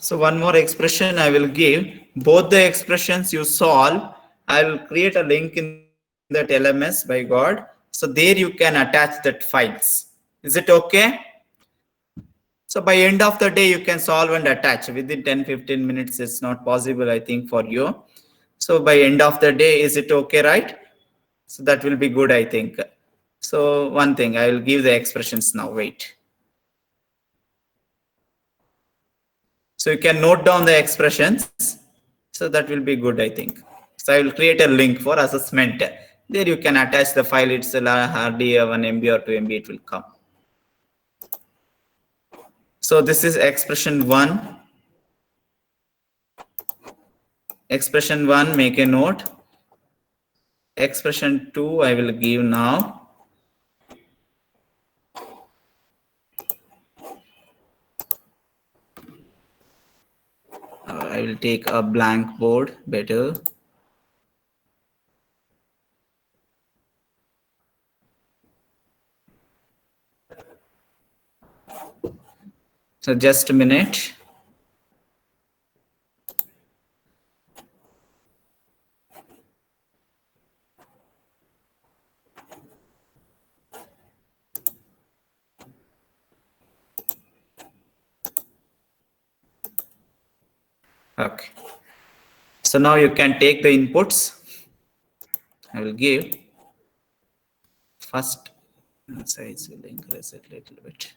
So one more expression I will give. Both the expressions you solve, I will create a link in that LMS by God. So there you can attach that files. Is it okay? So by end of the day, you can solve and attach within 10-15 minutes. It's not possible, I think, for you. So by end of the day, is it okay, right? So that will be good, I think. So one thing, I will give the expressions now. Wait. So you can note down the expressions. So that will be good, I think. So I will create a link for assessment. There you can attach the file. It's hardly 1 MB or 2 MB. It will come. So this is expression 1. Expression 1, make a note. Expression 2, I will give now. I will take a blank board better. So just a minute. Okay. So now you can take the inputs. I will give first size will increase it a little bit.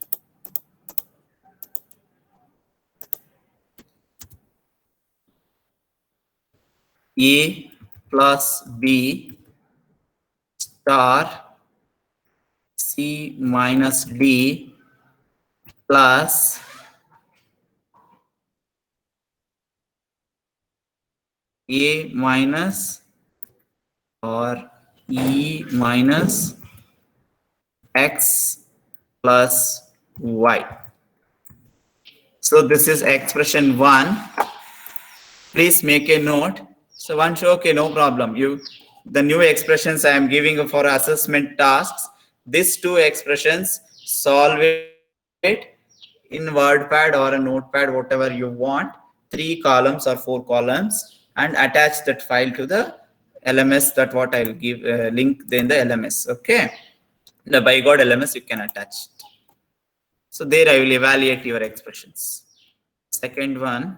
A plus B star C minus D plus A minus or E minus X plus Y. So this is expression 1. Please make a note. So once okay, no problem. The new expressions I am giving for assessment tasks. These two expressions, solve it in WordPad or a Notepad, whatever you want. 3 columns or 4 columns, and attach that file to the LMS. That what I'll give link in the LMS. Okay, the ByGod LMS you can attach. So there I will evaluate your expressions. Second one.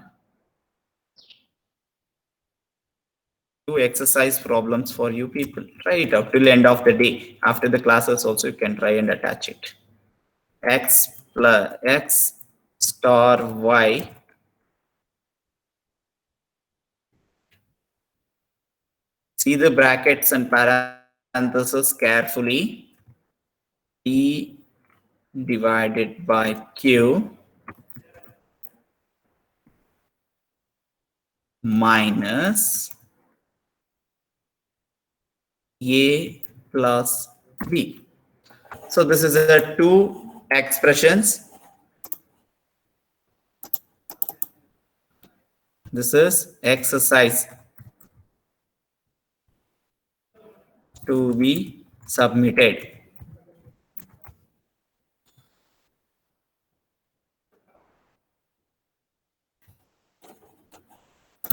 Do exercise problems for you people. Try it out till end of the day. After the classes also you can try and attach it. X plus X star Y. See the brackets and parentheses carefully. P divided by Q minus A plus B. So this is the two expressions. This is exercise to be submitted.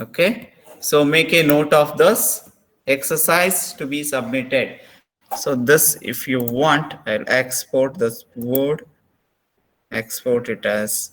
Okay, so make a note of this exercise to be submitted. So this, if you want, I'll export this word, export it as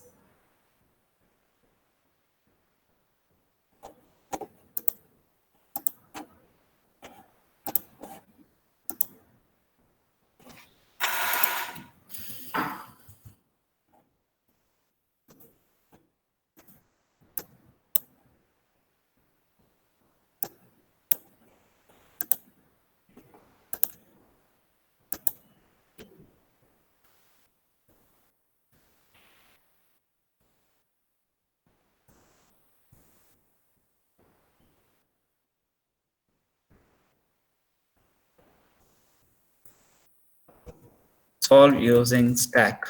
solve using stack.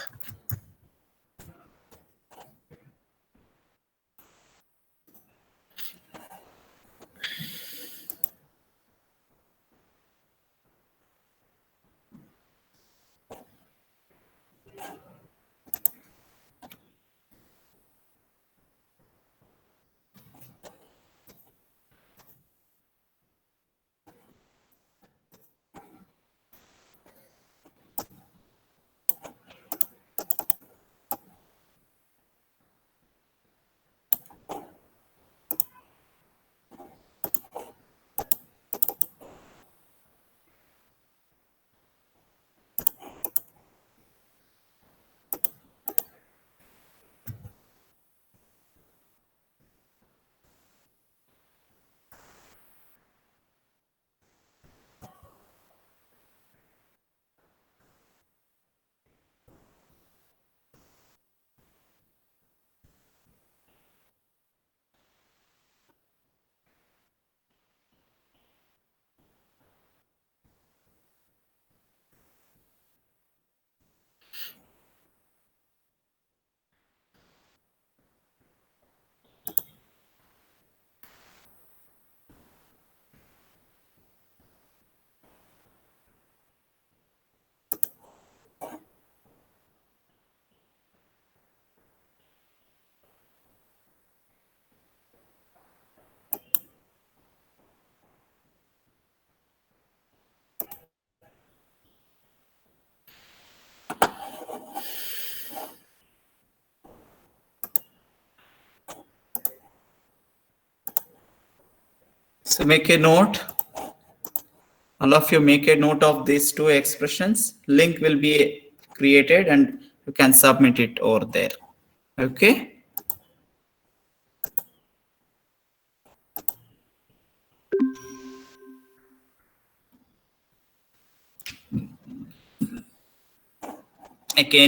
So make a note. All of you make a note of these two expressions. Link will be created and you can submit it over there. Okay. Again.